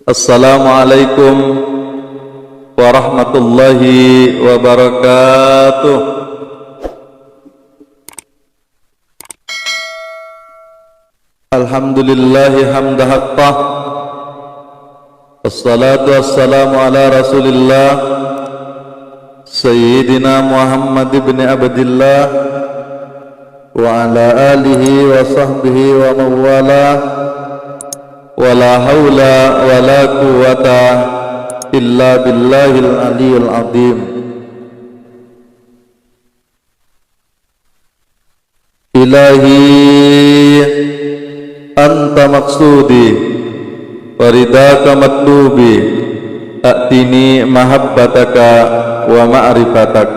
Assalamualaikum warahmatullahi wabarakatuh. Alhamdulillahi hamda haqqah. Wassalatu wassalamu ala Rasulillah Sayyidina Muhammad ibn Abdillah wa ala alihi wa sahbihi wa mawala. Wala haula wala quwwata illa billahil aliyyil azim. Ilahi anta maqsudi waridaka matlubi atini mahabbataka wa ma'rifatak.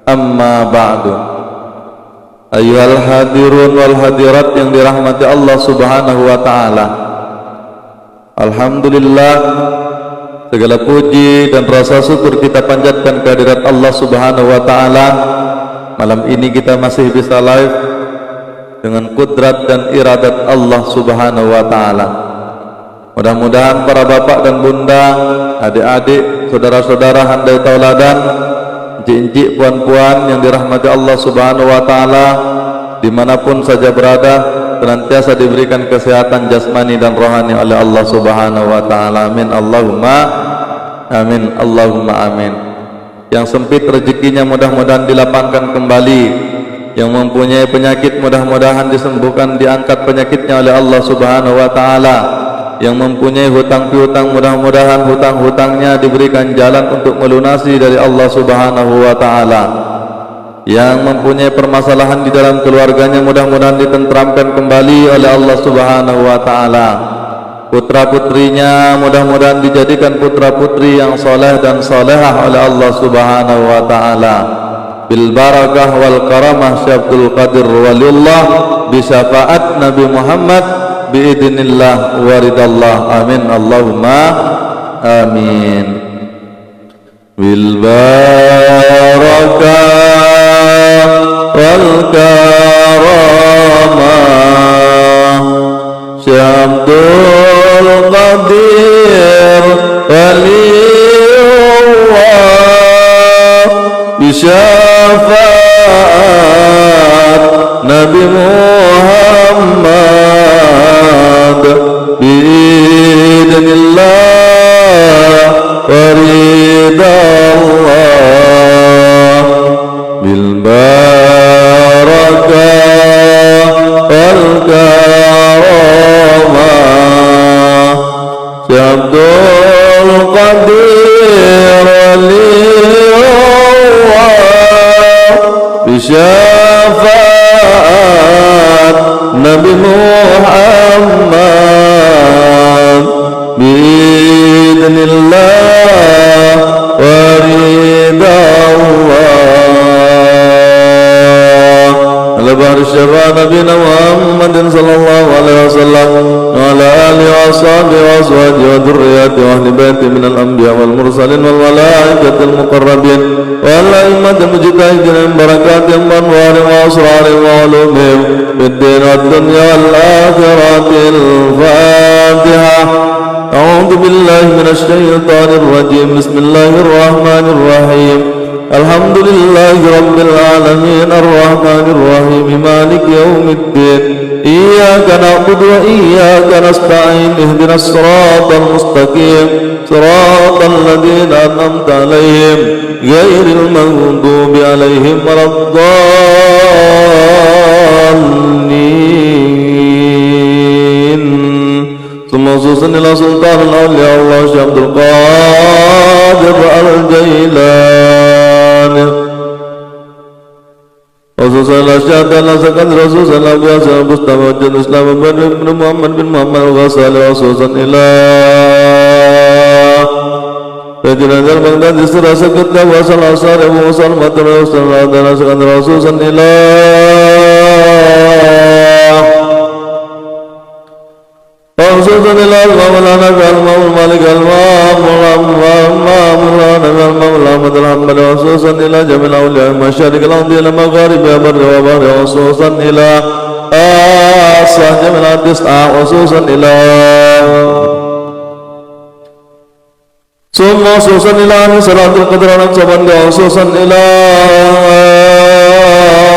Amma ba'du. Ayyuhal hadirun wal hadirat yang dirahmati Allah subhanahu wa ta'ala, alhamdulillah, segala puji dan rasa syukur kita panjatkan kehadirat Allah subhanahu wa ta'ala. Malam ini kita masih bisa live dengan kudrat dan iradat Allah subhanahu wa ta'ala. Mudah-mudahan para bapak dan bunda, adik-adik, saudara-saudara handai tauladan, encik-encik, puan-puan yang dirahmati Allah subhanahu wa ta'ala, dimanapun saja berada, senantiasa diberikan kesehatan jasmani dan rohani oleh Allah subhanahu wa ta'ala. Amin Allahumma amin, Allahumma amin. Yang sempit rezekinya mudah-mudahan dilapangkan kembali, yang mempunyai penyakit mudah-mudahan disembuhkan, diangkat penyakitnya oleh Allah subhanahu wa ta'ala. Yang mempunyai hutang piutang mudah-mudahan hutang-hutangnya diberikan jalan untuk melunasi dari Allah subhanahu wa ta'ala. Yang mempunyai permasalahan di dalam keluarganya mudah-mudahan ditentramkan kembali oleh Allah subhanahu wa ta'ala. Putra putrinya mudah-mudahan dijadikan putra putri yang soleh dan solehah oleh Allah subhanahu wa ta'ala. Bil barakah wal karamah Syabdul Qadir Waliullah bisyafaat Nabi Muhammad biidznillah waridallah. Amin Allahumma amin. Bil barakah wal karamah Syabdul Qadir Waliullah bisyafaat Nabi Muhammad biidznillah waridallah. Bil barakah wal karamah Syabdul Qadir Waliullah bisyafaat Nabi Muhammad biidznillah waridallah. Ala bahri syafaat Nabi Muhammadin sallallahu alaihi wasallam wa ala alihi wa sahbihi wa azwajihi wa dhurriyyatihi wa ahli baiti minal anbiya wal mursalin wal malaikatil muqarrabin wal a'immatil mujtahidin min barakatihim wa anwarihim wa asrarihim wa ulumihim fid din wad dunya wal akhiratil Fatihah. A'udzu billahi minasy syaithanir rajim. Bismillahir rahmanir rahim. Alhamdulillahi rabbil alamin arrahmanir rahim maliki yaumiddin. Iyyaka na'budu wa iyyaka nasta'in. Ihdinas siratal mustaqim. Siratal ladzina an'amta 'alaihim ghairil maghdubi 'alaihim waladdallin. Khususan ila sultan al-awliya Allah Syabdul Qadir al-Jailani. Khususan ila syahdan al-sakad Khususan ila biasa Mustafa Jal Islam bin Muhammad bin Muhammad al-Ghasali. Khususan ila Rajulan al-Baghdad istirahat sakit wasal asar Abu Musal Matara Ustaz al-Adana sakad. Khususan ila Khususan ila al-Mawlana al-Mawlana Malik al-Mawlana Muhammad khususan ila jamil awliya masyariq al-ardi ila magharib ya barri wa bahri. Khususan ila asah jamil al-tis'a. Khususan ila summa susan ila salatul qadran saban ga susan ila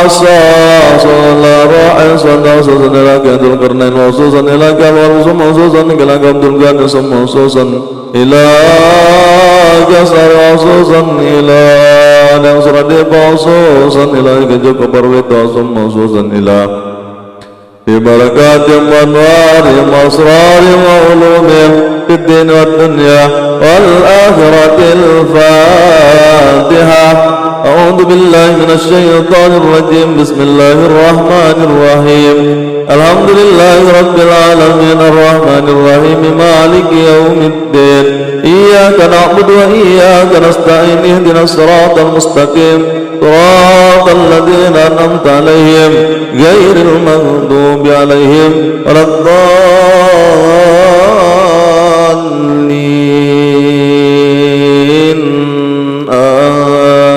sallallahu alaihi wasallam susan ila gadul karnain wa susan ila galwar summa susan ila gadul gan summa susan ila jasar wa susan ila dan surade wa susan ila gajo kabarwita summa susan ila ببركات وانوار واسرار وعلوم في الدين والدنيا والآخرة الفاتحة أعوذ بالله من الشيطان الرجيم بسم الله الرحمن الرحيم الحمد لله رب العالمين الرحمن الرحيم مالك يوم الدين إياك نعبد وإياك نستعين اهدنا الصراط المستقيم صراط الذين أنعمت عليهم غير المغضوب عليهم ولا الضالين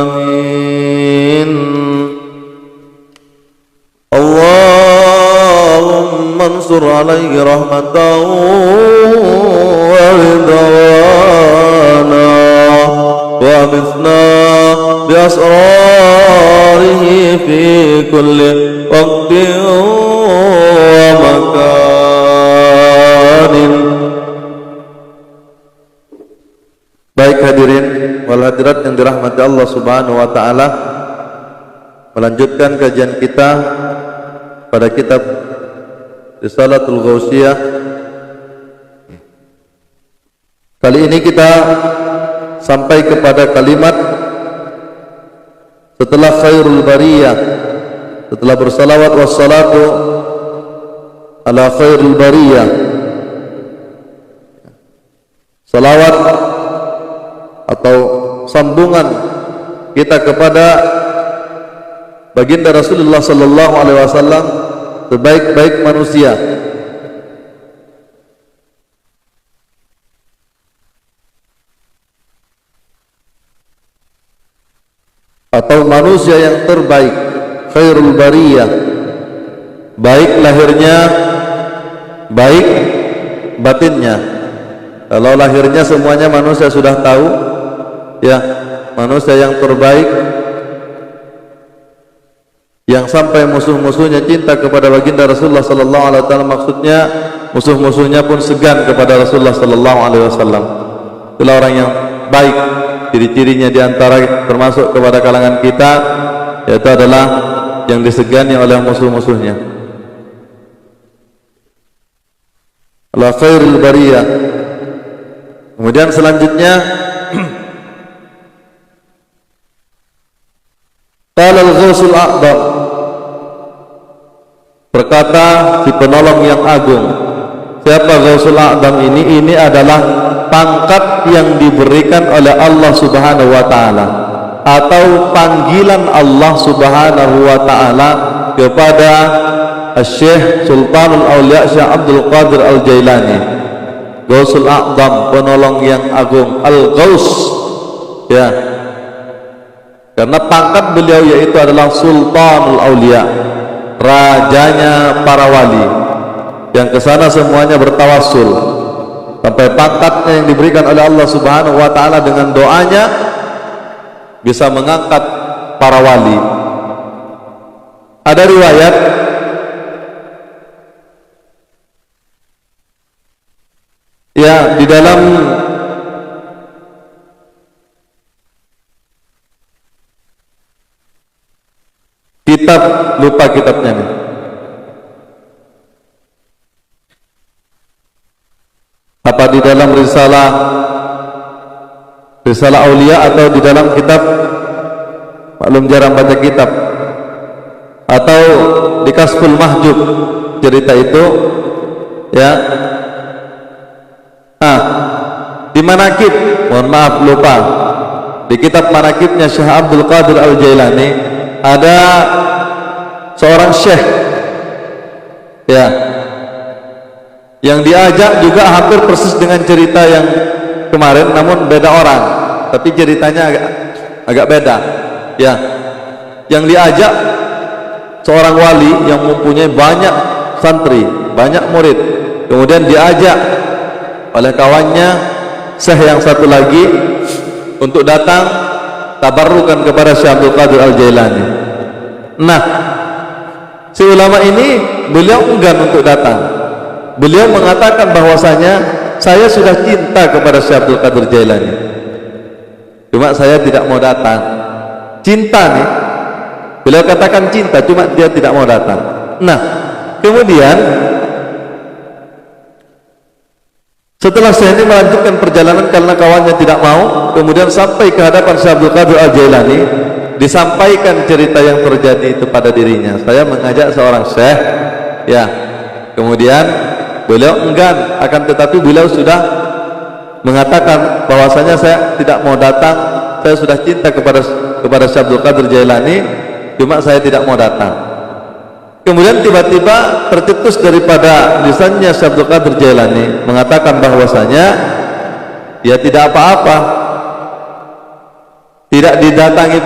آمين اللهم انصر عليه رحمة ورضوانا وأمثنا بأسراره في كل وقت ومكان. Baik hadirin wal hadirat yang dirahmati Allah Subhanahu wa taala, melanjutkan kajian kita pada kitab Risalatul Ghausiyah. Kali ini kita sampai kepada kalimat setelah khairul bariyah, setelah bersalawat wassalatu ala khairul bariyah, salawat atau sambungan kita kepada baginda Rasulullah sallallahu alaihi wasallam, sebaik-baik manusia. Atau manusia yang terbaik, khairul bariyah, baik lahirnya, baik batinnya. Kalau lahirnya semuanya manusia sudah tahu, ya, manusia yang terbaik, yang sampai musuh-musuhnya cinta kepada baginda Rasulullah sallallahu alaihi wasallam, maksudnya musuh-musuhnya pun segan kepada Rasulullah sallallahu alaihi wasallam. Itulah orang yang baik. Ciri-cirinya diantara termasuk kepada kalangan kita, yaitu adalah yang disegani oleh musuh-musuhnya. Allah khairul bariyah. Kemudian selanjutnya qala al-ghausul a'dham, berkata si penolong yang agung. Siapa Ghausul A'dham ini? Ini adalah pangkat yang diberikan oleh Allah Subhanahu wa taala, atau panggilan Allah Subhanahu wa taala kepada Syekh Sultanul Auliya Syekh Abdul Qadir Al-Jailani. Ghausul A'dham, penolong yang agung, Al-Ghaus, ya, karena pangkat beliau yaitu adalah Sultanul Auliya, rajanya para wali, yang kesana semuanya bertawassul, sampai pangkatnya yang diberikan oleh Allah Subhanahu wa taala dengan doanya bisa mengangkat para wali. Ada riwayat ya di dalam kitab, lupa kitabnya nih, apa di dalam risalah Aulia atau di dalam kitab, maklum jarang baca kitab, atau di Kasful Mahjub cerita itu, ya. Di Manaqib, mohon maaf lupa, di kitab Manaqibnya Syekh Abdul Qadir Al-Jailani ada seorang syekh, ya, yang diajak juga hampir persis dengan cerita yang kemarin, namun beda orang, tapi ceritanya agak beda, ya. Yang diajak seorang wali yang mempunyai banyak santri, banyak murid, kemudian diajak oleh kawannya syekh yang satu lagi untuk datang tabarrukan kepada Syekh Abdul Qadir Al-Jailani. Nah, si ulama ini beliau enggan untuk datang. Beliau mengatakan bahwasanya saya sudah cinta kepada Syekh Abdul Qadir Jailani, cuma saya tidak mau datang. Cinta nih, beliau katakan cinta, cuma dia tidak mau datang. Nah, kemudian setelah saya ini melanjutkan perjalanan karena kawannya tidak mau, kemudian sampai ke hadapan Syekh Abdul Qadir Al-Jailani, disampaikan cerita yang terjadi itu pada dirinya. Saya mengajak seorang syekh, ya, kemudian beliau enggan, akan tetapi beliau sudah mengatakan bahwasanya saya tidak mau datang, saya sudah cinta kepada Syekh Abdul Qadir Jailani, cuma saya tidak mau datang. Kemudian tiba-tiba tercetus daripada lisannya Syekh Abdul Qadir Jailani mengatakan bahwasanya ya tidak apa-apa, tidak didatangi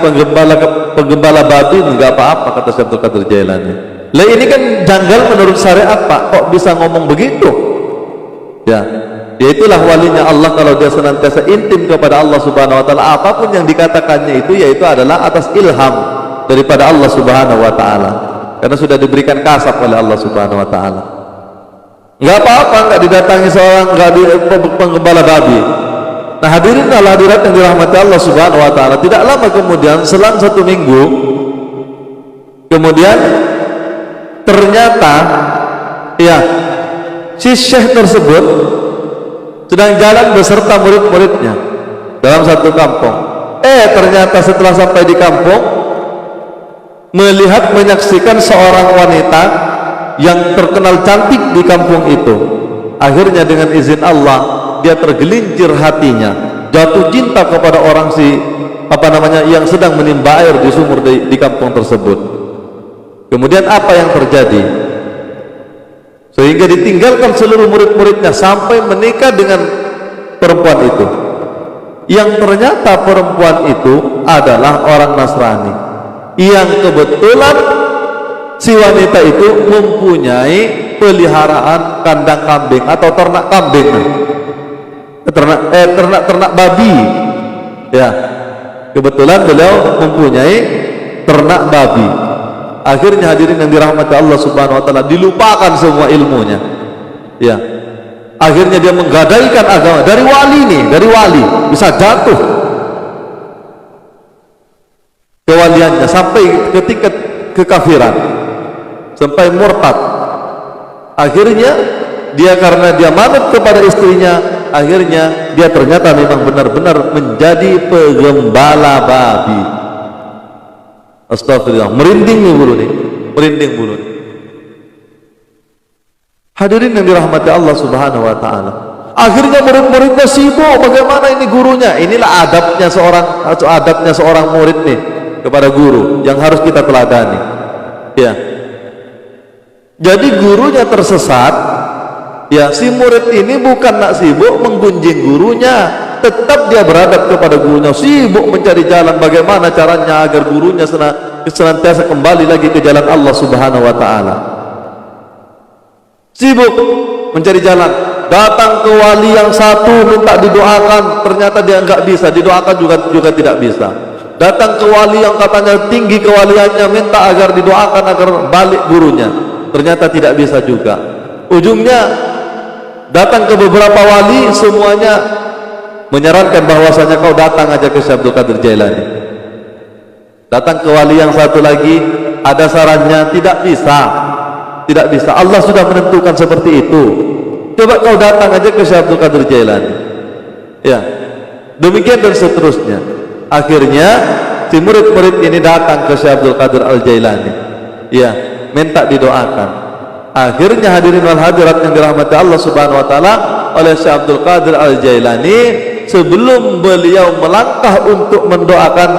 penggembala babi enggak apa-apa, kata Syekh Abdul Qadir Jailani. Lah ini kan janggal menurut syariat, Pak, kok bisa ngomong begitu? Ya, itulah walinya Allah kalau dia senantiasa intim kepada Allah Subhanahu wa taala, apapun yang dikatakannya itu yaitu adalah atas ilham daripada Allah Subhanahu wa taala, karena sudah diberikan kasab oleh Allah Subhanahu wa taala. Enggak apa-apa enggak didatangi seorang penggembala babi. Nah, hadirin dan hadirat yang dirahmati Allah Subhanahu wa taala, tidak lama kemudian, selang 1 minggu kemudian, ternyata ya si syekh tersebut sedang jalan beserta murid-muridnya dalam satu kampung. Ternyata setelah sampai di kampung, menyaksikan seorang wanita yang terkenal cantik di kampung itu. Akhirnya dengan izin Allah dia tergelincir hatinya, jatuh cinta kepada orang yang sedang menimba air di sumur di kampung tersebut. Kemudian apa yang terjadi? Sehingga ditinggalkan seluruh murid-muridnya sampai menikah dengan perempuan itu, yang ternyata perempuan itu adalah orang Nasrani, yang kebetulan si wanita itu mempunyai peliharaan kandang kambing atau ternak kambing, ternak babi. Ya, kebetulan beliau mempunyai ternak babi. Akhirnya hadirin yang dirahmati Allah Subhanahu wa taala, dilupakan semua ilmunya. Ya, akhirnya dia menggadaikan agama dari wali bisa jatuh kewaliannya sampai ketika kekafiran, sampai murtad. Akhirnya dia, karena dia manut kepada istrinya, akhirnya dia ternyata memang benar-benar menjadi penggembala babi. Astagfirullah, merinding bulu nih. Hadirin yang dirahmati Allah Subhanahu wa taala, akhirnya murid-muridnya sibuk bagaimana ini gurunya. Inilah adabnya seorang murid nih kepada guru yang harus kita teladani. Ya, jadi gurunya tersesat, ya si murid ini bukan nak sibuk menggunjing gurunya, tetap dia beradab kepada gurunya, sibuk mencari jalan bagaimana caranya agar gurunya senantiasa kembali lagi ke jalan Allah Subhanahu wa taala. Sibuk mencari jalan, datang ke wali yang satu minta didoakan, ternyata dia enggak bisa didoakan, juga tidak bisa. Datang ke wali yang katanya tinggi kewaliannya, minta agar didoakan agar balik gurunya, ternyata tidak bisa juga. Ujungnya datang ke beberapa wali, semuanya menyarankan bahwasanya kau datang aja ke Syekh Abdul Qadir Jailani. Datang ke wali yang satu lagi, ada sarannya, tidak bisa, Allah sudah menentukan seperti itu, coba kau datang aja ke Syekh Abdul Qadir Jailani. Ya, demikian dan seterusnya. Akhirnya si murid-murid ini datang ke Syekh Abdul Qadir Al-Jailani, ya, minta didoakan. Akhirnya hadirin wal hadirat yang dirahmati Allah Subhanahu wa taala, oleh Syekh Abdul Qadir Al-Jailani, sebelum beliau melangkah untuk mendoakan,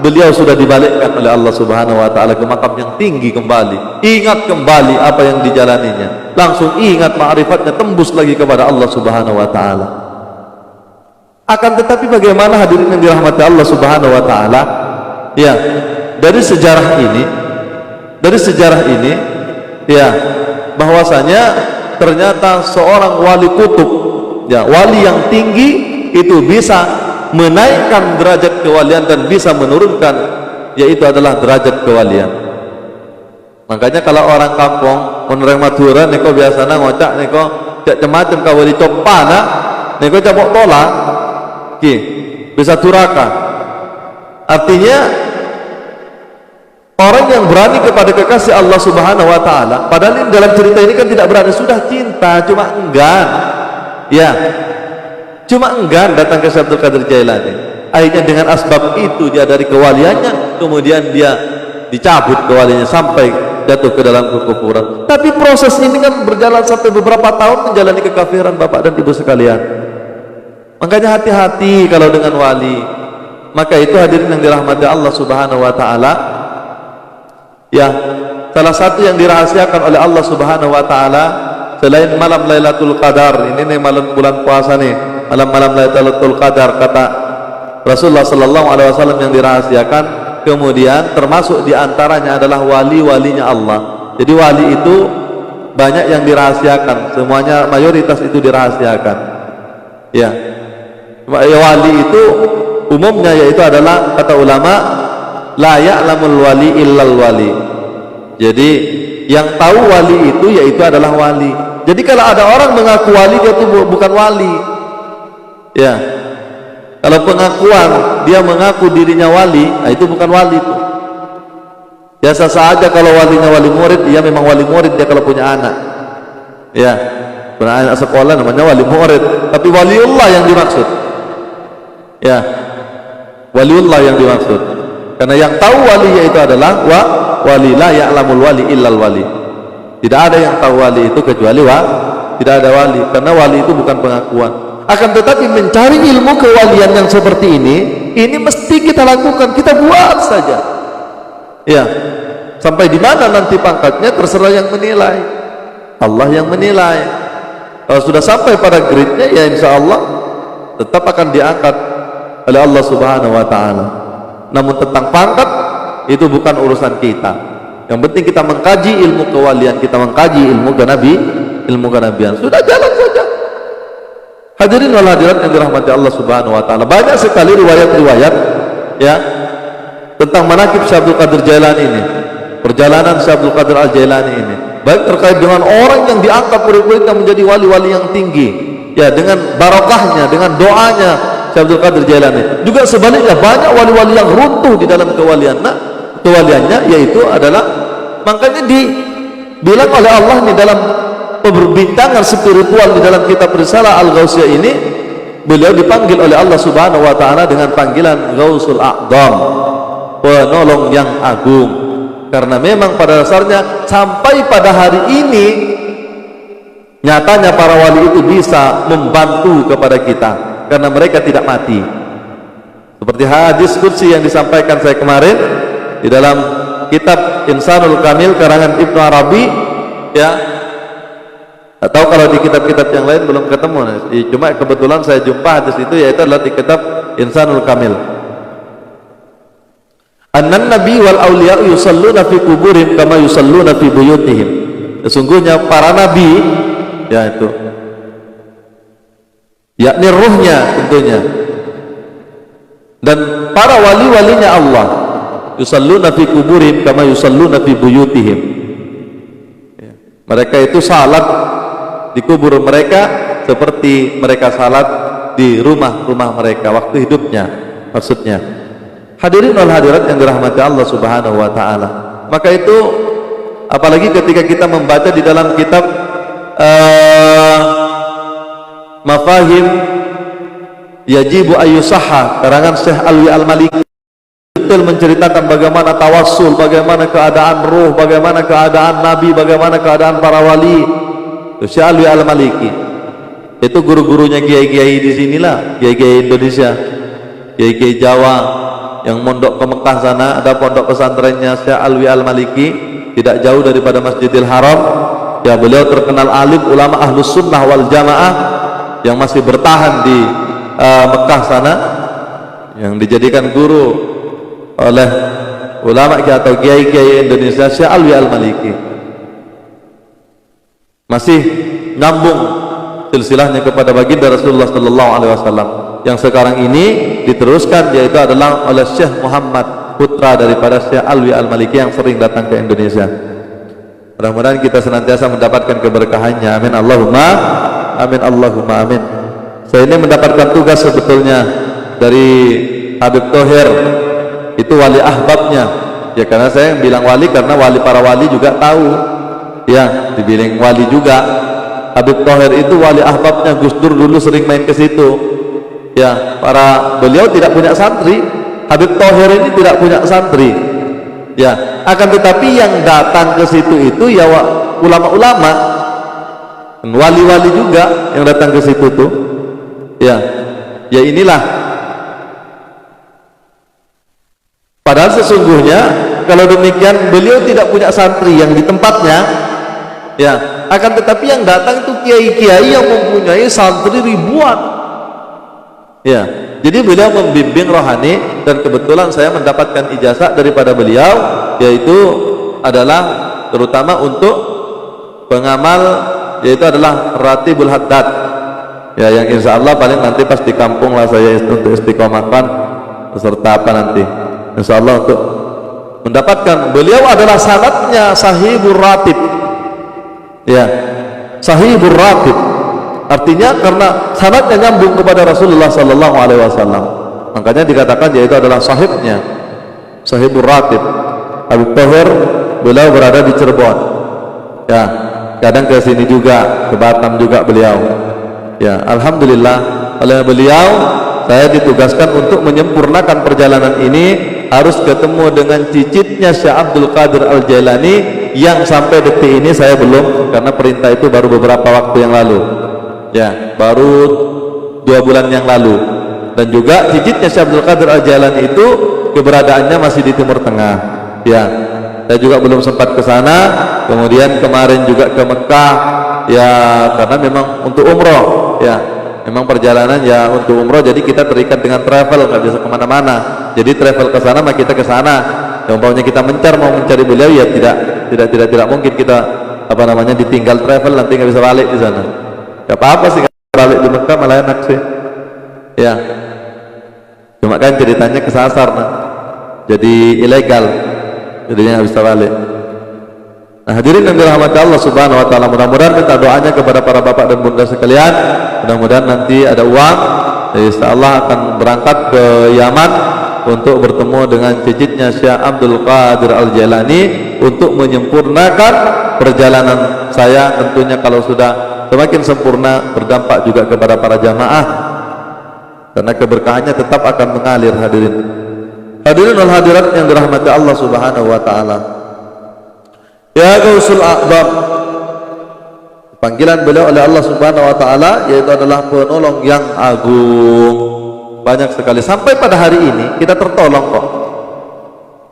beliau sudah dibalikkan oleh Allah Subhanahu wa taala ke makam yang tinggi kembali. Ingat kembali apa yang dijalaninya, langsung ingat ma'rifatnya, tembus lagi kepada Allah Subhanahu wa taala. Akan tetapi bagaimana hadirin yang dirahmati Allah Subhanahu wa taala, ya, dari sejarah ini ya, bahwasanya ternyata seorang wali kutub, ya, wali yang tinggi itu bisa menaikkan derajat kewalian dan bisa menurunkan, yaitu adalah derajat kewalian. Makanya kalau orang kampung menerang Madura niko biasanya ngocak niko cak macam kawali copana niko capok tolak ki bisa duraka. Artinya orang yang berani kepada kekasih Allah Subhanahu wa taala, padahal dalam cerita ini kan tidak berani, sudah cinta, cuma enggan. Ya. Cuma enggan datang ke Syekh Abdul Qadir Jailani. Akhirnya dengan asbab itu dia dari kewaliannya, kemudian dia dicabut kewaliannya sampai jatuh ke dalam kekufuran. Tapi proses ini kan berjalan sampai beberapa tahun menjalani kekafiran Bapak dan Ibu sekalian. Makanya hati-hati kalau dengan wali. Maka itu hadirin yang dirahmati Allah Subhanahu wa taala. Ya, salah satu yang dirahasiakan oleh Allah Subhanahu wa taala selain malam Lailatul Qadar, ini nih malam bulan puasa nih, malam-malam Lailatul Qadar kata Rasulullah sallallahu alaihi wasallam yang dirahasiakan, kemudian termasuk diantaranya adalah wali-walinya Allah. Jadi wali itu banyak yang dirahasiakan, semuanya mayoritas itu dirahasiakan. Ya, wali itu umumnya yaitu adalah kata ulama la ya'lamul wali illal wali. Jadi yang tahu wali itu yaitu adalah wali. Jadi kalau ada orang mengaku wali, dia itu bukan wali. Ya, kalau pengakuan dia mengaku dirinya wali, nah itu bukan wali itu. Biasa saja kalau walinya wali murid, dia memang wali murid dia kalau punya anak. Ya, punya anak sekolah namanya wali murid. Tapi waliullah yang dimaksud. Ya, waliullah yang dimaksud. Karena yang tahu wali yaitu adalah wali, la ya'lamul wali illal wali. Tidak ada yang tahu wali itu kecuali tidak ada wali, karena wali itu bukan pengakuan. Akan tetapi mencari ilmu kewalian yang seperti ini mesti kita lakukan, kita buat saja. Ya, sampai di mana nanti pangkatnya terserah yang menilai, Allah yang menilai. Kalau sudah sampai pada grade-nya, ya insya Allah tetap akan diangkat oleh Allah Subhanahu wa taala. Namun tentang pangkat itu bukan urusan kita. Yang penting kita mengkaji ilmu kewalian, kita mengkaji ilmu kenabian. Sudah jalan saja. Hadirin wal hadirat yang dirahmati Allah Subhanahu wa taala. Banyak sekali riwayat-riwayat ya tentang manaqib Syekh Abdul Qadir Jailani ini. Perjalanan Syekh Abdul Qadir Al-Jailani ini. Baik terkait dengan orang yang diangkat murid-muridnya menjadi wali-wali yang tinggi. Ya, dengan barokahnya, dengan doanya Syekh Abdul Qadir Jailani. Juga sebaliknya banyak wali-wali yang runtuh di dalam kewalian. Nah, kewaliannya yaitu adalah, makanya dibilang oleh Allah di dalam perbincangan spiritual di dalam kitab Risalah Al-Ghausiyah ini, beliau dipanggil oleh Allah Subhanahu wa taala dengan panggilan Ghausul A'dham, penolong yang agung. Karena memang pada dasarnya sampai pada hari ini nyatanya para wali itu bisa membantu kepada kita karena mereka tidak mati. Seperti hadis qudsi yang disampaikan saya kemarin di dalam kitab Insanul Kamil karangan Ibnu Arabi, ya, atau kalau di kitab-kitab yang lain belum ketemu. Cuma kebetulan saya jumpa hadis itu, yaitu adalah di kitab Insanul Kamil. Annan nabi wal awliya yusalluna fi kuburihim kama yusalluna fi buyutihim. Sesungguhnya para nabi, ya itu, yakni ruhnya tentunya, dan para wali-walinya Allah, yusalluna fi kuburihim kama yusalluna fi buyutihim. Mereka itu salat di kubur mereka seperti mereka salat di rumah-rumah mereka waktu hidupnya, maksudnya. Hadirin wal hadirat yang dirahmati Allah Subhanahu wa taala. Maka itu apalagi ketika kita membaca di dalam kitab Mafahim Yajibu Ayyusahha karangan Syekh Alwi Al-Maliki, detail menceritakan bagaimana tawassul, bagaimana keadaan ruh, bagaimana keadaan nabi, bagaimana keadaan para wali. Syekh Alwi Al-Maliki itu guru-gurunya kiai-kiai di sinilah, kiai-kiai Indonesia, kiai-kiai Jawa yang mondok ke Mekah sana. Ada pondok pesantrennya Syekh Alwi Al-Maliki tidak jauh daripada Masjidil Haram. Ya, beliau terkenal alim ulama Ahlus Sunnah wal Jamaah yang masih bertahan di Mekah sana, yang dijadikan guru oleh ulama atau kiai-kiai Indonesia. Syekh Alwi Al-Maliki masih nyambung silsilahnya kepada baginda Rasulullah sallallahu alaihi wasallam. yang sekarang ini diteruskan, yaitu adalah oleh Syekh Muhammad, putra daripada Syekh Alwi Al-Maliki yang sering datang ke Indonesia. Mudah-mudahan kita senantiasa mendapatkan keberkahannya. Amin Allahumma amin Allahumma amin. Saya ini mendapatkan tugas sebetulnya dari Habib Thohir, itu wali ahbabnya ya, karena saya bilang wali karena wali para wali juga tahu ya, dibilang wali juga. Habib Thohir itu wali ahbabnya Gus Dur, dulu sering main ke situ ya. Beliau tidak punya santri, Habib Thohir ini tidak punya santri ya, akan tetapi yang datang ke situ itu ya ulama-ulama, wali-wali juga yang datang ke situ tuh ya. Ya inilah, padahal sesungguhnya kalau demikian beliau tidak punya santri yang di tempatnya ya, akan tetapi yang datang itu kiai-kiai yang mempunyai santri ribuan ya. Jadi beliau membimbing rohani, dan kebetulan saya mendapatkan ijazah daripada beliau, yaitu adalah terutama untuk pengamal, yaitu adalah Ratibul Haddad ya, yang insya Allah paling nanti pas di kampung lah saya untuk istiqomahkan beserta apa nanti insya Allah untuk mendapatkan. Beliau adalah sanadnya Sahibur Ratib ya, Sahibur Ratib artinya karena sanadnya nyambung kepada Rasulullah Sallallahu Alaihi Wasallam, makanya dikatakan yaitu adalah sahibnya, Sahibur Ratib. Habib Thohir beliau berada di Cirebon ya, kadang ke sini juga, ke Batam juga beliau ya. Alhamdulillah oleh beliau saya ditugaskan untuk menyempurnakan perjalanan ini, harus ketemu dengan cicitnya Syekh Abdul Qadir Al-Jailani yang sampai detik ini saya belum, karena perintah itu baru beberapa waktu yang lalu ya, baru 2 bulan yang lalu. Dan juga cicitnya Syekh Abdul Qadir Al-Jailani itu keberadaannya masih di Timur Tengah ya. Saya juga belum sempat ke sana. Kemudian kemarin juga ke Mekah ya, karena memang untuk umroh ya, memang perjalanan ya untuk umroh, jadi kita terikat dengan travel, nggak bisa kemana-mana. Jadi travel ke sana, maka kita ke sana. Umpamanya kita mau mencari beliau ya tidak mungkin kita apa namanya ditinggal travel, nanti nggak bisa balik di sana. Gak apa-apa sih balik di Mekah, malah enak sih ya, cuma kan ceritanya kesasar nah, jadi ilegal, jadinya nggak bisa balik. Nah hadirin yang dirahmati Allah Subhanahu Wa Taala, mudah-mudahan minta doanya kepada para bapak dan bunda sekalian, mudah-mudahan nanti ada uang, insya Allah akan berangkat ke Yaman untuk bertemu dengan cicitnya Syekh Abdul Qadir Al-Jailani untuk menyempurnakan perjalanan saya. Tentunya kalau sudah semakin sempurna, berdampak juga kepada para jamaah, karena keberkahannya tetap akan mengalir. Hadirin wal hadirat yang dirahmati Allah Subhanahu Wa Taala, ya Gausul A'zam, panggilan beliau oleh Allah Subhanahu Wa Taala yaitu adalah penolong yang agung. Banyak sekali, sampai pada hari ini kita tertolong kok.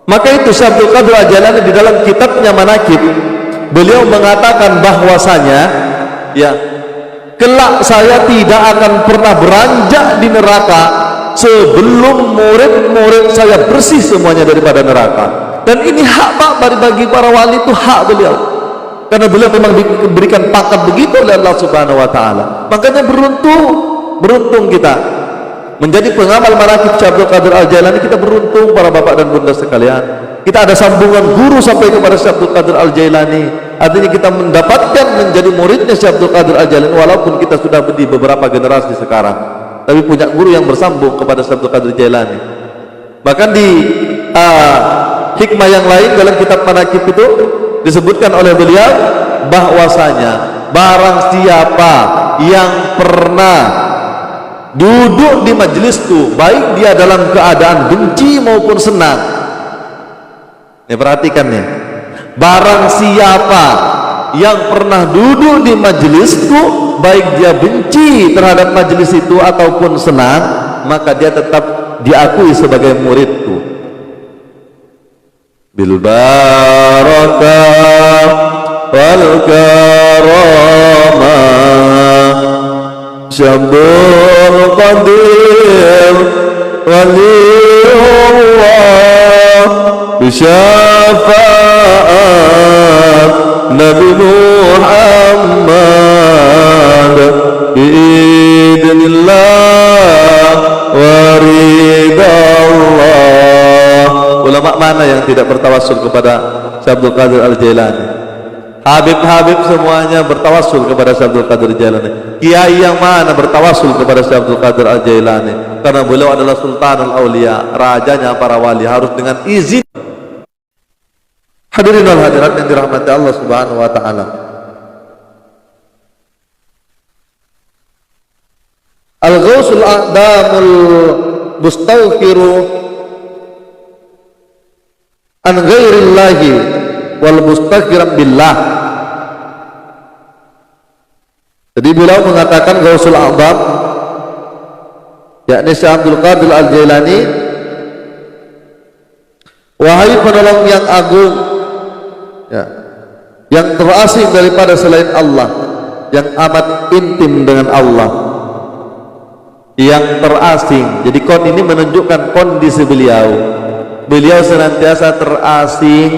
Maka itu Syekh Abdul Qadir Al-Jailani di dalam kitabnya Manaqib, beliau mengatakan bahwasanya ya, kelak saya tidak akan pernah beranjak di neraka sebelum murid-murid saya bersih semuanya daripada neraka. Dan ini hak Pak, bagi para wali itu hak beliau, karena beliau memang diberikan pangkat begitu oleh Allah Subhanahu Wa Taala. Makanya beruntung kita menjadi pengamal manaqib Syekh Abdul Qadir Al-Jailani. Kita beruntung para bapak dan bunda sekalian, kita ada sambungan guru sampai kepada Syekh Abdul Qadir Al-Jailani. Artinya kita mendapatkan menjadi muridnya Syekh Abdul Qadir Al-Jailani, walaupun kita sudah di beberapa generasi sekarang, tapi punya guru yang bersambung kepada Syekh Abdul Qadir Al-Jailani. Bahkan di hikmah yang lain dalam kitab Manaqib itu disebutkan oleh beliau bahwasanya barang siapa yang pernah duduk di majelisku, baik dia dalam keadaan benci maupun senang. Ya, perhatikan nih, barang siapa yang pernah duduk di majelisku, baik dia benci terhadap majelis itu ataupun senang, maka dia tetap diakui sebagai muridku. Bil barakah wal karamah Syabdul Qadir Waliullah bisyafaat Nabi Muhammad biidznillah yang tidak bertawassul kepada Syekh Abdul Qadir Al-Jailani? Habib-habib semuanya bertawassul kepada Syekh Abdul Qadir Al-Jailani. Kiai yang mana bertawassul kepada Syekh Abdul Qadir Al-Jailani? Karena beliau adalah Sultanul Aulia, rajanya para wali, harus dengan izin. Hadirin wal hadirat yang dirahmati Allah Subhanahu wa taala. Al-Ghausul A'damul Mustawfiru an ghairillahi wal mustaghfiran billah. Jadi beliau mengatakan Ghausul A'dam, yakni Syekh Abdul Qadir Al-Jailani, wahai penolong yang agung, ya, yang terasing daripada selain Allah, yang amat intim dengan Allah, yang terasing. Jadi kon ini menunjukkan kondisi beliau. Beliau senantiasa terasing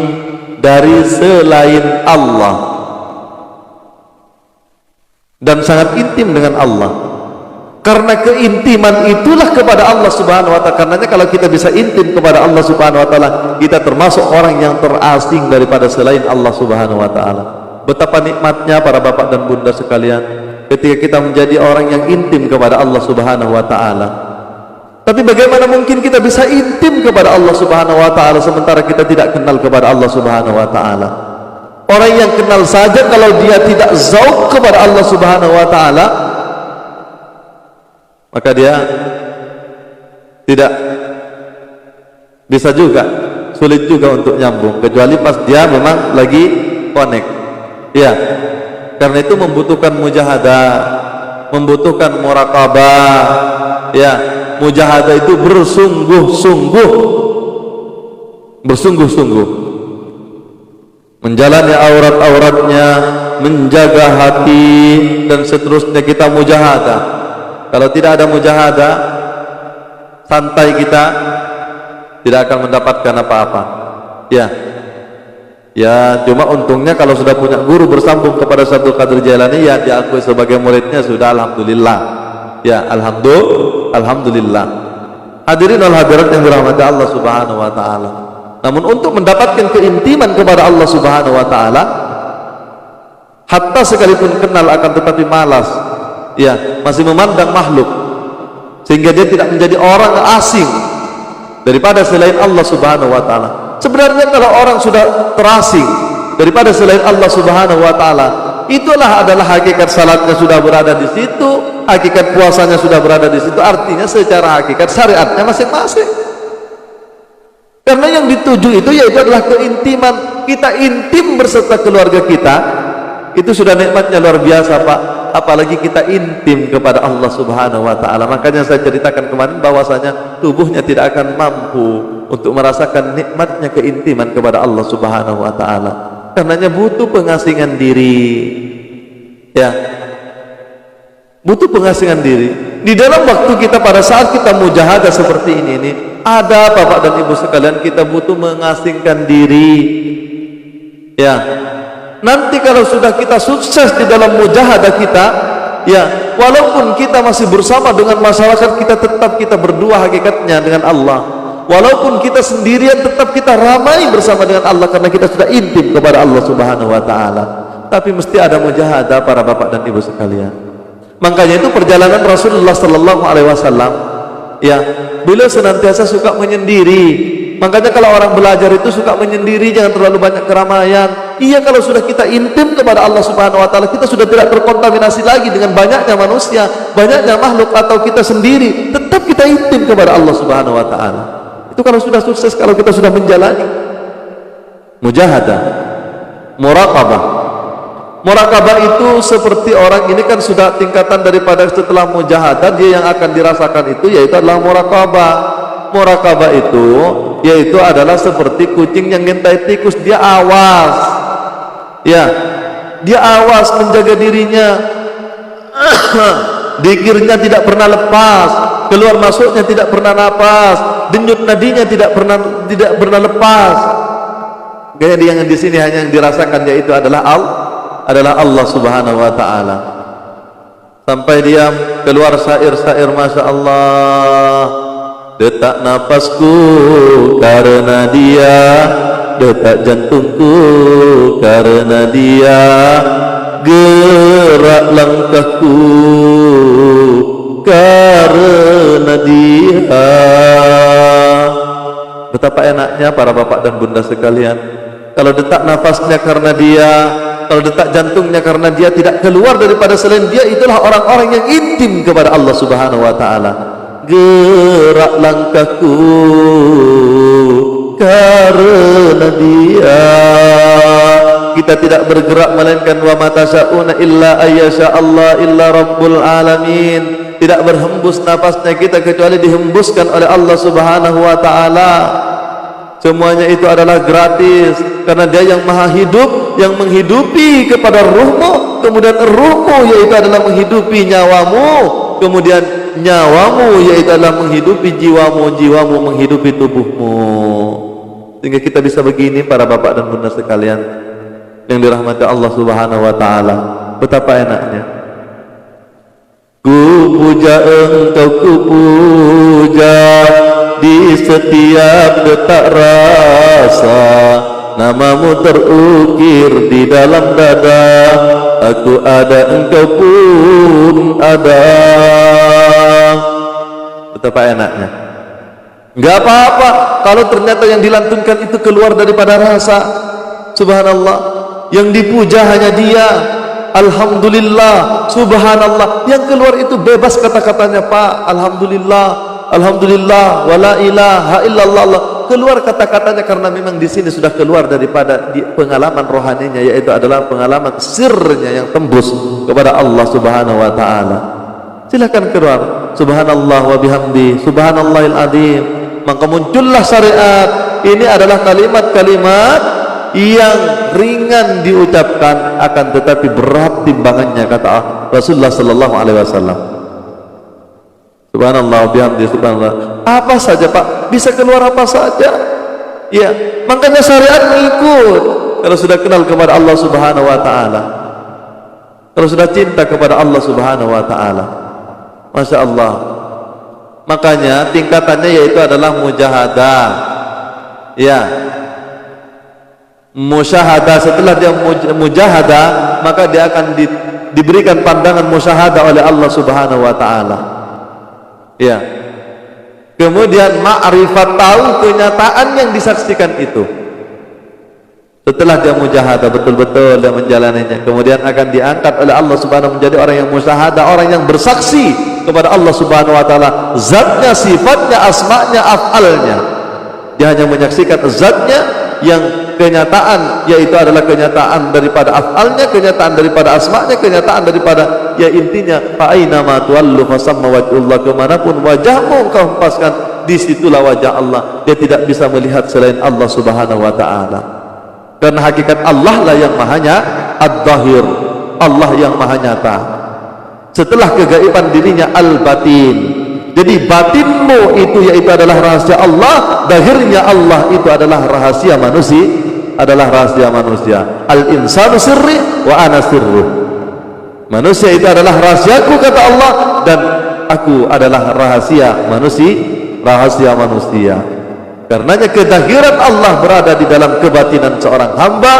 dari selain Allah dan sangat intim dengan Allah. Karena keintiman itulah kepada Allah Subhanahu wa taala. Karenanya kalau kita bisa intim kepada Allah Subhanahu wa taala, kita termasuk orang yang terasing daripada selain Allah Subhanahu wa taala. Betapa nikmatnya para bapak dan bunda sekalian ketika kita menjadi orang yang intim kepada Allah Subhanahu wa taala. Tapi bagaimana mungkin kita bisa intim kepada Allah Subhanahu wa taala sementara kita tidak kenal kepada Allah Subhanahu wa taala? Orang yang kenal saja kalau dia tidak zauq kepada Allah Subhanahu wa taala, maka dia tidak bisa juga, sulit juga untuk nyambung, kecuali pas dia memang lagi connect. Ya, karena itu membutuhkan mujahadah, membutuhkan muraqabah. Ya, mujahadah itu bersungguh-sungguh menjalani aurat-auratnya, menjaga hati, dan seterusnya kita mujahadah. Kalau tidak ada mujahadah, santai kita, tidak akan mendapatkan apa-apa. Ya, cuma untungnya kalau sudah punya guru bersambung kepada Syekh Qadir Jailani, ya diakui sebagai muridnya, sudah alhamdulillah. Ya, alhamdulillah. Hadirin wal hadirat yang dirahmati Allah Subhanahu wa taala. Namun untuk mendapatkan keintiman kepada Allah Subhanahu wa taala, hatta sekalipun kenal akan tetapi malas, ya, masih memandang makhluk, sehingga dia tidak menjadi orang asing daripada selain Allah Subhanahu wa taala. Sebenarnya kalau orang sudah terasing daripada selain Allah Subhanahu wa taala, itulah adalah hakikat salatnya sudah berada di situ, hakikat puasanya sudah berada di situ. Artinya secara hakikat syariatnya masing-masing. Karena yang dituju itu yaitu adalah keintiman. Kita intim berserta keluarga kita, itu sudah nikmatnya luar biasa, Pak. Apalagi kita intim kepada Allah Subhanahu wa taala. Makanya saya ceritakan kemarin bahwasanya tubuhnya tidak akan mampu untuk merasakan nikmatnya keintiman kepada Allah Subhanahu wa taala. Karenanya butuh pengasingan diri. Ya. Butuh pengasingan diri. Di dalam waktu kita pada saat kita mujahadah seperti ini, ada Bapak dan Ibu sekalian, kita butuh mengasingkan diri. Ya. Nanti kalau sudah kita sukses di dalam mujahadah kita, ya, walaupun kita masih bersama dengan masyarakat, kita berdua hakikatnya dengan Allah. Walaupun kita sendirian, tetap kita ramai bersama dengan Allah karena kita sudah intim kepada Allah Subhanahu wa taala. Tapi mesti ada mujahadah para bapak dan ibu sekalian. Makanya itu perjalanan Rasulullah sallallahu alaihi wasallam, ya, beliau senantiasa suka menyendiri. Makanya kalau orang belajar itu suka menyendiri, jangan terlalu banyak keramaian. Iya, kalau sudah kita intim kepada Allah Subhanahu wa taala, kita sudah tidak terkontaminasi lagi dengan banyaknya manusia, banyaknya makhluk, atau kita sendiri, tetap kita intim kepada Allah Subhanahu wa taala. Itu kalau sudah sukses, kalau kita sudah menjalani mujahadah, muraqabah. Muraqabah itu seperti orang ini kan sudah tingkatan daripada setelah mujahadah, dia yang akan dirasakan itu yaitu adalah muraqabah. Muraqabah itu yaitu adalah seperti kucing yang ngintai tikus, dia awas. Ya, dia awas menjaga dirinya. Dikirnya tidak pernah lepas, keluar masuknya tidak pernah napas, denyut nadinya tidak pernah lepas. Gaya dia yang di sini hanya yang dirasakan yaitu adalah Allah Subhanahu wa taala. Sampai dia keluar syair-syair, masya Allah, detak napasku karena dia, detak jantungku karena dia, gerak langkahku karena dia. Betapa enaknya para bapak dan bunda sekalian, kalau detak nafasnya karena dia, kalau detak jantungnya karena dia, tidak keluar daripada selain dia, itulah orang-orang yang intim kepada Allah Subhanahu wa taala. Gerak langkahku karena dia. Kita tidak bergerak melainkan wa ma tasyauna illa ayyasha Allah illa rabbul alamin. Tidak berhembus nafasnya kita kecuali dihembuskan oleh Allah Subhanahu wa taala. Semuanya itu adalah gratis karena Dia yang Maha Hidup, yang menghidupi kepada ruhmu, kemudian ruhmu yaitu adalah menghidupi nyawamu, kemudian nyawamu yaitu adalah menghidupi jiwamu, jiwamu menghidupi tubuhmu. Sehingga kita bisa begini para bapak dan bunda sekalian yang dirahmati Allah Subhanahu wa taala. Betapa enaknya. Ku puja engkau, ku puja di setiap detak rasa, namamu terukir di dalam dada. Aku ada, engkau pun ada. Betapa enaknya. Enggak apa-apa kalau ternyata yang dilantunkan itu keluar daripada rasa. Subhanallah. Yang dipuja hanya Dia. Alhamdulillah, subhanallah. Yang keluar itu bebas kata-katanya, Pak. Alhamdulillah, alhamdulillah, wala ilaha illallah. Keluar kata-katanya karena memang di sini sudah keluar daripada pengalaman rohaninya, yaitu adalah pengalaman sirnya yang tembus kepada Allah Subhanahu wa taala. Silakan keluar. Subhanallah wa bihamdi, subhanallahil azim. Maka muncullah syariat. Ini adalah kalimat-kalimat yang ringan diucapkan akan tetapi berat timbangannya, kata Rasulullah sallallahu alaihi wasallam. Subhanallah bihamdi, subhanallah. Apa saja, Pak, bisa keluar apa saja. Ya, makanya syariat mengikut. Kalau sudah kenal kepada Allah Subhanahu wa taala, kalau sudah cinta kepada Allah Subhanahu wa taala, Masya Allah. Makanya tingkatannya yaitu adalah mujahadah. Ya, musyahadah. Setelah dia mujahadah, maka dia akan diberikan pandangan musyahadah oleh Allah Subhanahu wa taala. Ya. Kemudian ma'rifat, tahu kenyataan yang disaksikan itu. Setelah dia mujahadah betul-betul dia menjalaninya, kemudian akan diangkat oleh Allah Subhanahu menjadi orang yang musyahadah, orang yang bersaksi kepada Allah Subhanahu wa taala, zatnya, sifatnya, asma'nya, af'alnya. Dia hanya menyaksikan zatnya yang kenyataan yaitu adalah kenyataan daripada af'alnya, kenyataan daripada asma'nya, kenyataan daripada, ya intinya fa'aina ma tuwallu fasamma wajhullah, kemanapun wajahmu engkau hempaskan disitulah wajah Allah. Dia tidak bisa melihat selain Allah Subhanahu wa ta'ala, karena hakikat Allah lah yang mahanya ad-dhahir, Allah yang maha nyata. Setelah kegaiban dirinya al-batin. Jadi batinmu itu yaitu adalah rahasia Allah, zahirnya Allah itu adalah rahasia manusia, adalah rahasia manusia. Al-insanu sirri wa ana sirruh. Manusia itu adalah rahasiaku, kata Allah, dan aku adalah rahasia manusia, rahasia manusia. Karenanya kezahiran Allah berada di dalam kebatinan seorang hamba,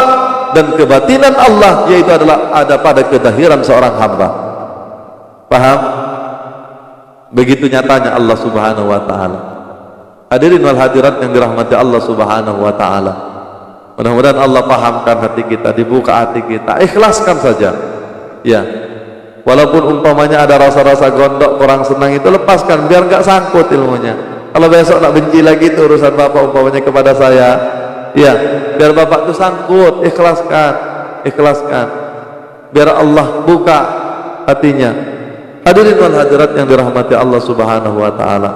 dan kebatinan Allah yaitu adalah ada pada kezahiran seorang hamba. Paham? Begitu nyatanya Allah Subhanahu wa taala. Hadirin wal hadirat yang dirahmati Allah Subhanahu wa taala. Mudah-mudahan Allah pahamkan hati kita, dibuka hati kita, ikhlaskan saja. Ya. Walaupun umpamanya ada rasa-rasa gondok, kurang senang, itu lepaskan biar enggak sangkut ilmunya. Kalau besok nak benci lagi itu urusan Bapak umpamanya kepada saya, ya, biar Bapak itu sangkut, ikhlaskan, ikhlaskan. Biar Allah buka hatinya. Hadirin wal hadirat yang dirahmati Allah Subhanahu wa taala.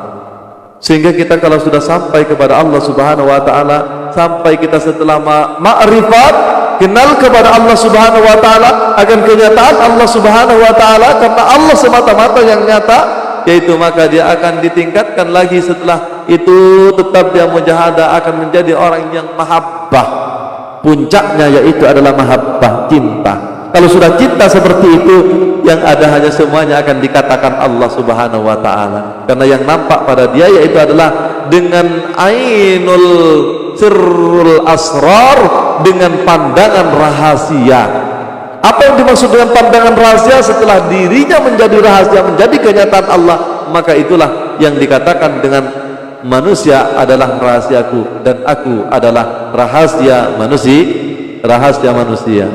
Sehingga kita kalau sudah sampai kepada Allah Subhanahu wa taala, sampai kita setelah ma'rifat, kenal kepada Allah Subhanahu wa taala, akan kenyataan Allah Subhanahu wa taala, karena Allah semata-mata yang nyata, yaitu maka dia akan ditingkatkan lagi. Setelah itu tetap dia mujahadah, akan menjadi orang yang mahabbah. Puncaknya yaitu adalah mahabbah, cinta. Kalau sudah cinta seperti itu, yang ada hanya semuanya akan dikatakan Allah Subhanahu wa ta'ala, karena yang nampak pada dia yaitu adalah dengan ainul sirrul asrar, dengan pandangan rahasia. Apa yang dimaksud dengan pandangan rahasia? Setelah dirinya menjadi rahasia, menjadi kenyataan Allah, maka itulah yang dikatakan dengan manusia adalah rahasiaku dan aku adalah rahasia manusia.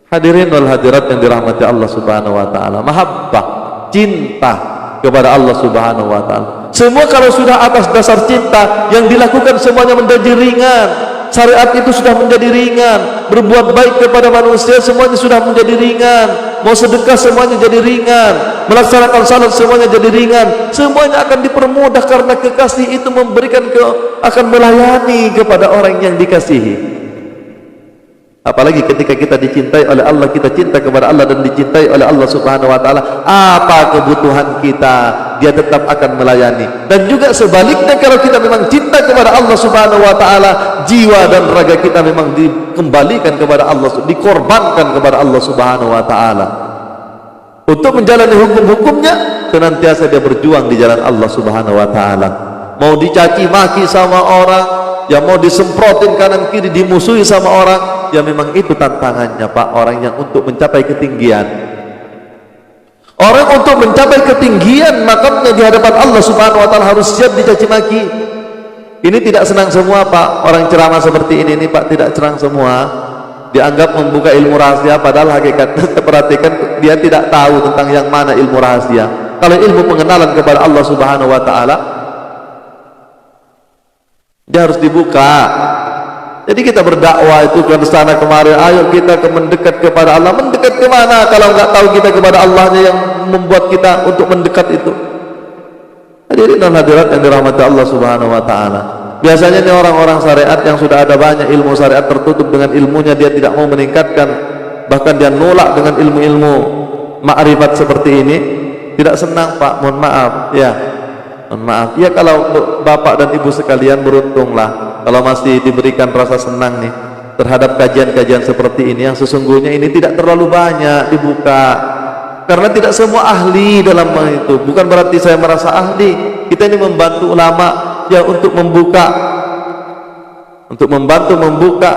Hadirin wal hadirat yang dirahmati Allah Subhanahu wa ta'ala, mahabbah, cinta kepada Allah Subhanahu wa ta'ala. Semua kalau sudah atas dasar cinta, yang dilakukan semuanya menjadi ringan. Syariat itu sudah menjadi ringan. Berbuat baik kepada manusia semuanya sudah menjadi ringan. Mau sedekah semuanya jadi ringan. Melaksanakan salat semuanya jadi ringan. Semuanya akan dipermudah karena kekasih itu memberikan akan melayani kepada orang yang dikasihi. Apalagi ketika kita dicintai oleh Allah, kita cinta kepada Allah dan dicintai oleh Allah Subhanahu wa ta'ala, apa kebutuhan kita, dia tetap akan melayani. Dan juga sebaliknya, kalau kita memang cinta kepada Allah Subhanahu wa ta'ala, jiwa dan raga kita memang dikembalikan kepada Allah, dikorbankan kepada Allah Subhanahu wa ta'ala. Untuk menjalani hukum-hukumnya, senantiasa dia berjuang di jalan Allah Subhanahu wa ta'ala. Mau dicaci maki sama orang, ya mau disemprotin kanan kiri, dimusuhi sama orang, ya memang itu tantangannya Pak. Orang yang untuk mencapai ketinggian, orang untuk mencapai ketinggian makamnya di hadapan Allah Subhanahu wa ta'ala harus siap dicaci maki. Ini tidak senang semua Pak. Orang ceramah seperti ini Pak tidak senang semua. Dianggap membuka ilmu rahasia, padahal hakikatnya perhatikan dia tidak tahu tentang yang mana ilmu rahasia. Kalau ilmu pengenalan kepada Allah Subhanahu wa ta'ala, dia harus dibuka. Jadi kita berdakwah itu ke sana kemari, ayo kita mendekat kepada Allah. Mendekat ke mana kalau nggak tahu kita kepada Allahnya yang membuat kita untuk mendekat itu? Hadirin dan hadirat yang dirahmati Allah Subhanahu wa ta'ala. Biasanya ini orang-orang syariat yang sudah ada banyak ilmu syariat, tertutup dengan ilmunya, dia tidak mau meningkatkan, bahkan dia nolak dengan ilmu-ilmu ma'rifat seperti ini. Tidak senang Pak, mohon maaf ya. Mohon maaf ya, kalau untuk bapak dan ibu sekalian beruntunglah kalau masih diberikan rasa senang nih terhadap kajian-kajian seperti ini, yang sesungguhnya ini tidak terlalu banyak dibuka, karena tidak semua ahli dalam itu. Bukan berarti saya merasa ahli. Kita ini membantu ulama ya untuk membuka, untuk membantu membuka.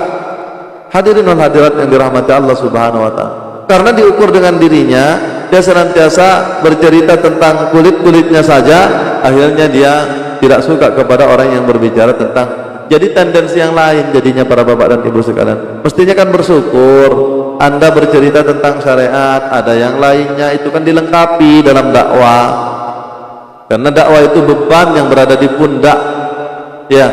Hadirin wal hadirat yang dirahmati Allah Subhanahu wa ta'ala. Karena diukur dengan dirinya, dia senantiasa bercerita tentang kulit-kulitnya saja, akhirnya dia tidak suka kepada orang yang berbicara tentang. Jadi tendensi yang lain jadinya para bapak dan ibu sekalian. Mestinya kan bersyukur Anda bercerita tentang syariat, ada yang lainnya itu kan dilengkapi dalam dakwah. Karena dakwah itu beban yang berada di pundak ya,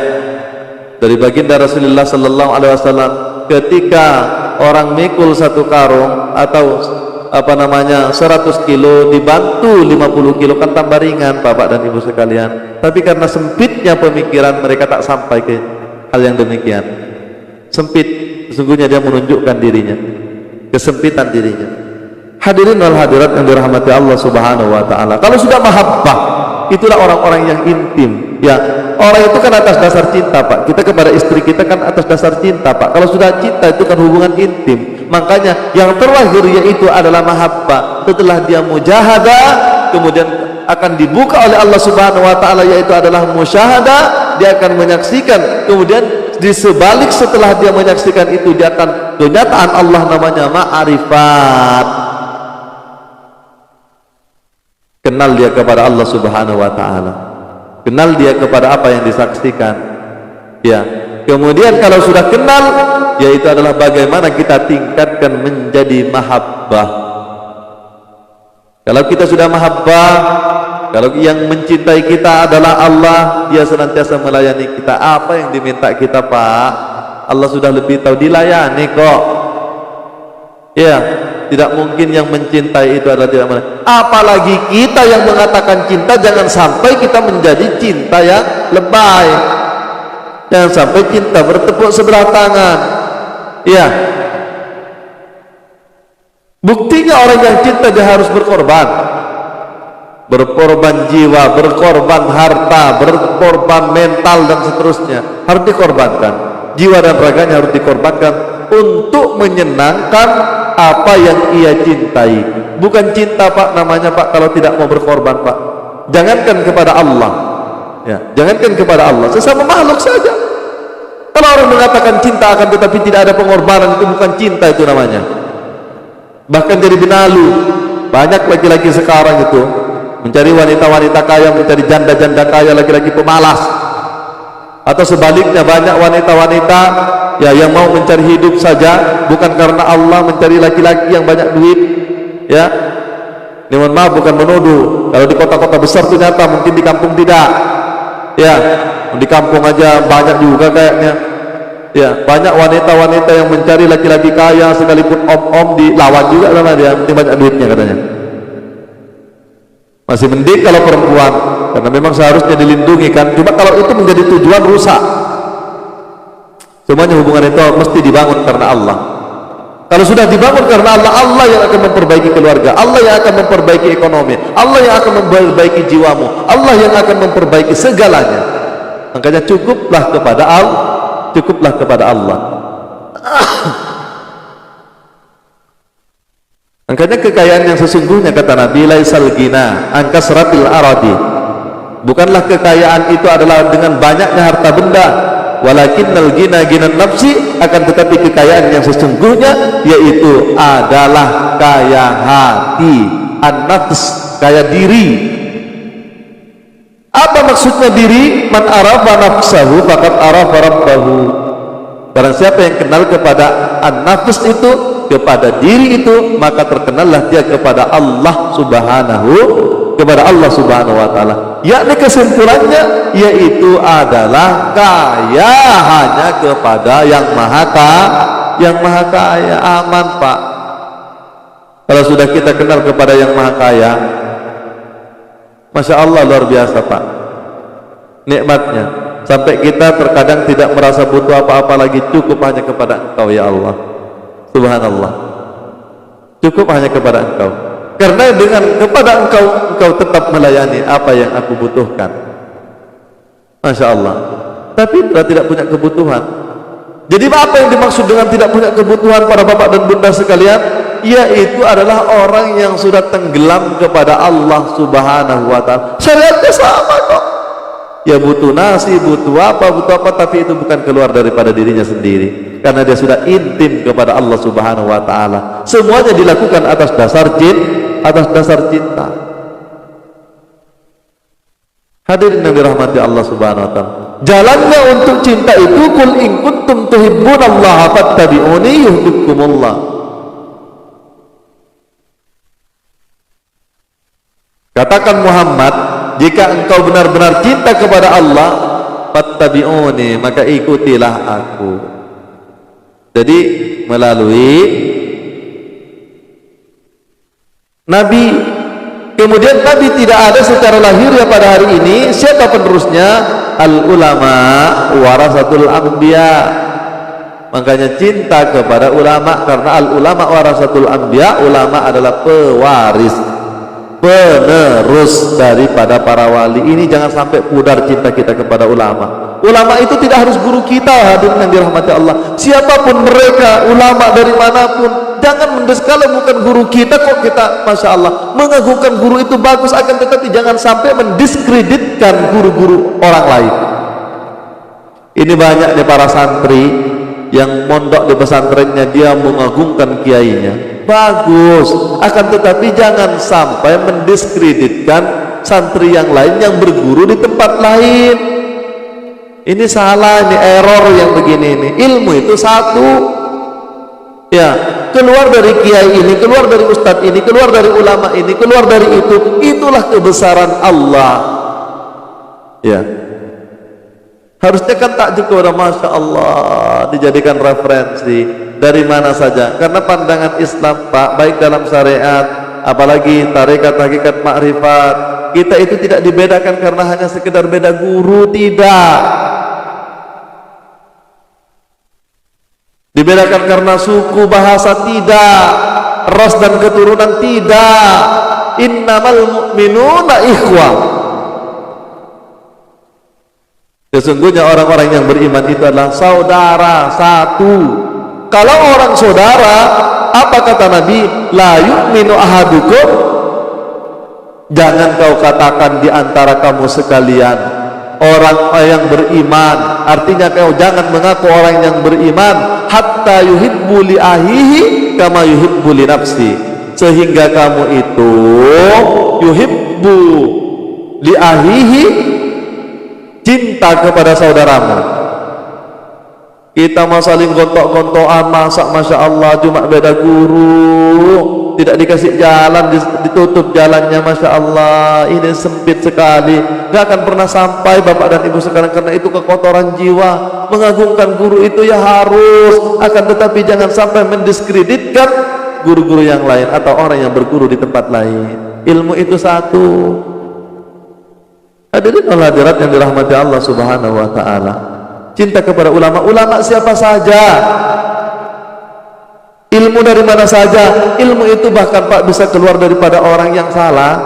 dari baginda Rasulullah sallallahu alaihi wasallam. Ketika orang mikul satu karung atau 100 kilo dibantu 50 kilo, kan tambah ringan bapak dan ibu sekalian. Tapi karena sempitnya pemikiran mereka tak sampai ke hal yang demikian. Sempit, sesungguhnya dia menunjukkan dirinya, kesempitan dirinya. Hadirin wal hadirat yang dirahmati Allah Subhanahu wa ta'ala. Kalau sudah mahabbah, itulah orang-orang yang intim ya. Orang itu kan atas dasar cinta Pak. Kita kepada istri kita kan atas dasar cinta Pak. Kalau sudah cinta itu kan hubungan intim. Makanya yang terlahir yaitu adalah mahabbah. Setelah dia mujahadah, kemudian akan dibuka oleh Allah Subhanahu wa ta'ala, yaitu adalah musyahadah. Dia akan menyaksikan, kemudian di sebalik setelah dia menyaksikan itu, dia akan kenyataan Allah, namanya ma'rifat. Kenal dia kepada Allah Subhanahu wa ta'ala, kenal dia kepada apa yang disaksikan ya. Kemudian kalau sudah kenal, yaitu adalah bagaimana kita tingkatkan menjadi mahabbah. Kalau kita sudah mahabbah, kalau yang mencintai kita adalah Allah, dia senantiasa melayani kita. Apa yang diminta kita Pak, Allah sudah lebih tahu, dilayani kok ya. Tidak mungkin yang mencintai itu adalah tidak melayani. Apalagi kita yang mengatakan cinta, jangan sampai kita menjadi cinta yang lebay. Jangan sampai cinta bertepuk sebelah tangan ya. Buktinya orang yang cinta dia harus berkorban. Berkorban jiwa, berkorban harta, berkorban mental dan seterusnya. Harus dikorbankan. Jiwa dan raganya harus dikorbankan untuk menyenangkan apa yang ia cintai. Bukan cinta Pak namanya Pak kalau tidak mau berkorban Pak. Jangankan kepada Allah, ya, jangankan kepada Allah, sesama makhluk saja. Kalau orang mengatakan cinta akan tetapi tidak ada pengorbanan, itu bukan cinta, itu namanya. Bahkan jadi benalu. Banyak laki-laki sekarang itu mencari wanita-wanita kaya, mencari janda-janda kaya, laki-laki pemalas. Atau sebaliknya, banyak wanita-wanita ya yang mau mencari hidup saja bukan karena Allah, mencari laki-laki yang banyak duit, ya. Ini mohon maaf, bukan menuduh. Kalau di kota-kota besar itu nyata, mungkin di kampung tidak. Ya, di kampung aja banyak juga kayaknya. Ya, banyak wanita-wanita yang mencari laki-laki kaya, sekalipun om-om dilawan juga sama dia, penting banyak duitnya katanya. Masih mending kalau perempuan, karena memang seharusnya dilindungi kan. Cuma kalau itu menjadi tujuan, rusak. Semuanya hubungan itu mesti dibangun karena Allah. Kalau sudah dibangun karena Allah, Allah yang akan memperbaiki keluarga, Allah yang akan memperbaiki ekonomi, Allah yang akan memperbaiki jiwamu, Allah yang akan memperbaiki segalanya. Makanya cukuplah kepada Allah, cukuplah kepada Allah. Makanya kekayaan yang sesungguhnya, kata Nabi, laisal ghina an kasratil aradi. Bukanlah kekayaan itu adalah dengan banyaknya harta benda, walakinnal ghina ghinan nafsi, akan tetapi kekayaan yang sesungguhnya yaitu adalah kaya hati, an-nafs, kaya diri. Apa maksudnya diri? Man arafa nafsahu faqad arafa rabbahu. Barang siapa yang kenal kepada an-nafs itu, kepada diri itu, maka terkenallah dia kepada Allah Subhanahu, kepada Allah Subhanahu wa taala. Yakni kesimpulannya yaitu adalah kaya hanya kepada yang maha kaya. Aman Pak. Kalau sudah kita kenal kepada yang maha kaya, Masya Allah, luar biasa Pak nikmatnya, sampai kita terkadang tidak merasa butuh apa-apa lagi, cukup hanya kepada Engkau ya Allah. Subhanallah, cukup hanya kepada Engkau. Karena dengan kepada Engkau, Engkau tetap melayani apa yang aku butuhkan. Masya Allah. Tapi sudah tidak punya kebutuhan. Jadi apa yang dimaksud dengan tidak punya kebutuhan para bapak dan bunda sekalian? Yaitu adalah orang yang sudah tenggelam kepada Allah Subhanahu wa ta'ala. Syariatnya sama kok. Ya butuh nasi, butuh apa, tapi itu bukan keluar daripada dirinya sendiri. Karena dia sudah intim kepada Allah Subhanahu wa ta'ala. Semuanya dilakukan atas dasar cinta. Hadirin yang dirahmati Allah Subhanahu wa ta'ala, jalannya untuk cinta itu, kul in kuntum tuhibbunallaha fattabi'uni yuhibbukumullah. Katakan Muhammad, jika engkau benar-benar cinta kepada Allah, fattabi'uni, maka ikutilah aku. Jadi melalui Nabi. Kemudian Nabi tidak ada secara lahir ya pada hari ini. Siapa penerusnya? Al ulama warasatul anbiya. Makanya cinta kepada ulama, karena al ulama warasatul anbiya, ulama adalah pewaris, penerus daripada para wali. Ini jangan sampai pudar cinta kita kepada ulama. Ulama itu tidak harus guru kita, hadirin yang dirahmati Allah. Siapapun mereka, ulama dari manapun, jangan mendes, kalau bukan guru kita kok kita, Masya Allah, mengagungkan guru itu bagus, akan tetapi jangan sampai mendiskreditkan guru-guru orang lain. Ini banyak nih para santri yang mondok di pesantrennya, dia mengagungkan kiainya, bagus, akan tetapi jangan sampai mendiskreditkan santri yang lain yang berguru di tempat lain. Ini salah, ini error yang begini ini. Ilmu itu satu, ya, keluar dari kiai ini, keluar dari ustadz ini, keluar dari ulama ini, keluar dari itu, itulah kebesaran Allah. Ya, harusnya kan takjub kepada Masya Allah, dijadikan referensi dari mana saja. Karena pandangan Islam Pak, baik dalam syariat, apalagi tarekat, hakikat, makrifat, kita itu tidak dibedakan karena hanya sekedar beda guru, tidak. Dibedakan karena suku, bahasa, tidak. Ras dan keturunan, tidak. Innamal mu'minuna ikhwah. Sesungguhnya orang-orang yang beriman itu adalah saudara satu. Kalau orang saudara, apa kata Nabi? La yu'minu ahadukum, jangan kau katakan di antara kamu sekalian orang yang beriman, artinya kau jangan mengaku orang yang beriman, hatta yuhibbu li ahihi kama yuhibbu li nafsi, sehingga kamu itu yuhibbu li ahihi, cinta kepada saudaramu. Kita mau saling gontok-gontokan, masya Allah, cuma beda guru, tidak dikasih jalan, ditutup jalannya, masya Allah, ini sempit sekali, gak akan pernah sampai bapak dan ibu sekarang. Karena itu kekotoran jiwa. Mengagungkan guru itu ya harus, akan tetapi jangan sampai mendiskreditkan guru-guru yang lain atau orang yang berguru di tempat lain. Ilmu itu satu. Hadirin wal hadirat yang dirahmati Allah Subhanahu wa taala. Cinta kepada ulama. Ulama siapa saja, ilmu dari mana saja. Ilmu itu bahkan Pak bisa keluar daripada orang yang salah.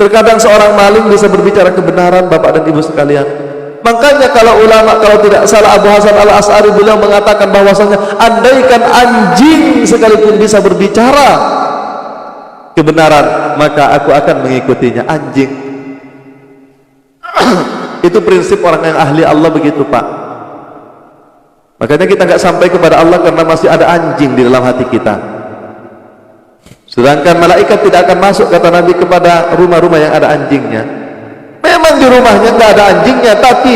Terkadang seorang maling bisa berbicara kebenaran, bapak dan ibu sekalian. Makanya kalau ulama, kalau tidak salah Abu Hasan al-As'ari, beliau mengatakan bahwasanya andaikan anjing sekalipun bisa berbicara kebenaran, maka aku akan mengikutinya. Anjing. Itu prinsip orang yang ahli Allah, begitu Pak. Makanya kita nggak sampai kepada Allah karena masih ada anjing di dalam hati kita. Sedangkan malaikat tidak akan masuk, kata Nabi, kepada rumah-rumah yang ada anjingnya. Memang di rumahnya nggak ada anjingnya, tapi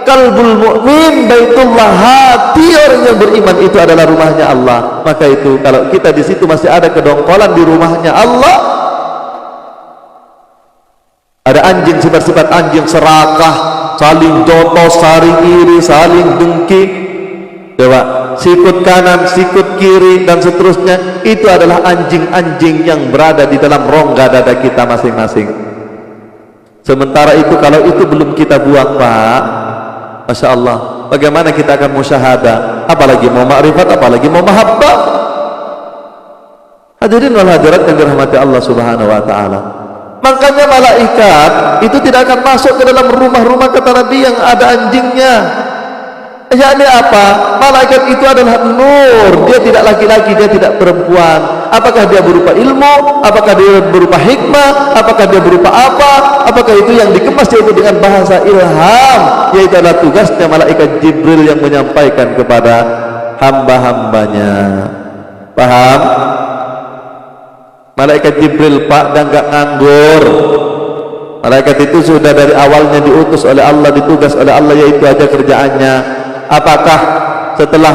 qalbul mu'min baitullah, hati orang yang beriman itu adalah rumahnya Allah. Maka itu kalau kita di situ masih ada kedongkolan di rumahnya Allah, ada anjing, sifat-sifat anjing serakah, saling jotos, saling iri, saling dengki, coba sikut kanan, sikut kiri, dan seterusnya. Itu adalah anjing-anjing yang berada di dalam rongga dada kita masing-masing. Sementara itu kalau itu belum kita buang, Pak, masya Allah, bagaimana kita akan musyahadah? Apalagi mau ma'rifat, apalagi mau mahabbah. Hadirin wal hadirat yang dirahmati Allah Subhanahu wa taala. Makanya malaikat itu tidak akan masuk ke dalam rumah-rumah, kata Nabi, yang ada anjingnya. Yakni apa? Malaikat itu adalah nur, dia tidak laki-laki, dia tidak perempuan. Apakah dia berupa ilmu? Apakah dia berupa hikmah? Apakah dia berupa apa? Apakah itu yang dikemas yaitu dengan bahasa ilham, yaitu adalah tugasnya malaikat Jibril yang menyampaikan kepada hamba-hambanya. Paham? Malaikat Jibril, Pak, dan gak nganggur. Malaikat itu sudah dari awalnya diutus oleh Allah, ditugas oleh Allah, yaitu aja kerjaannya. Apakah setelah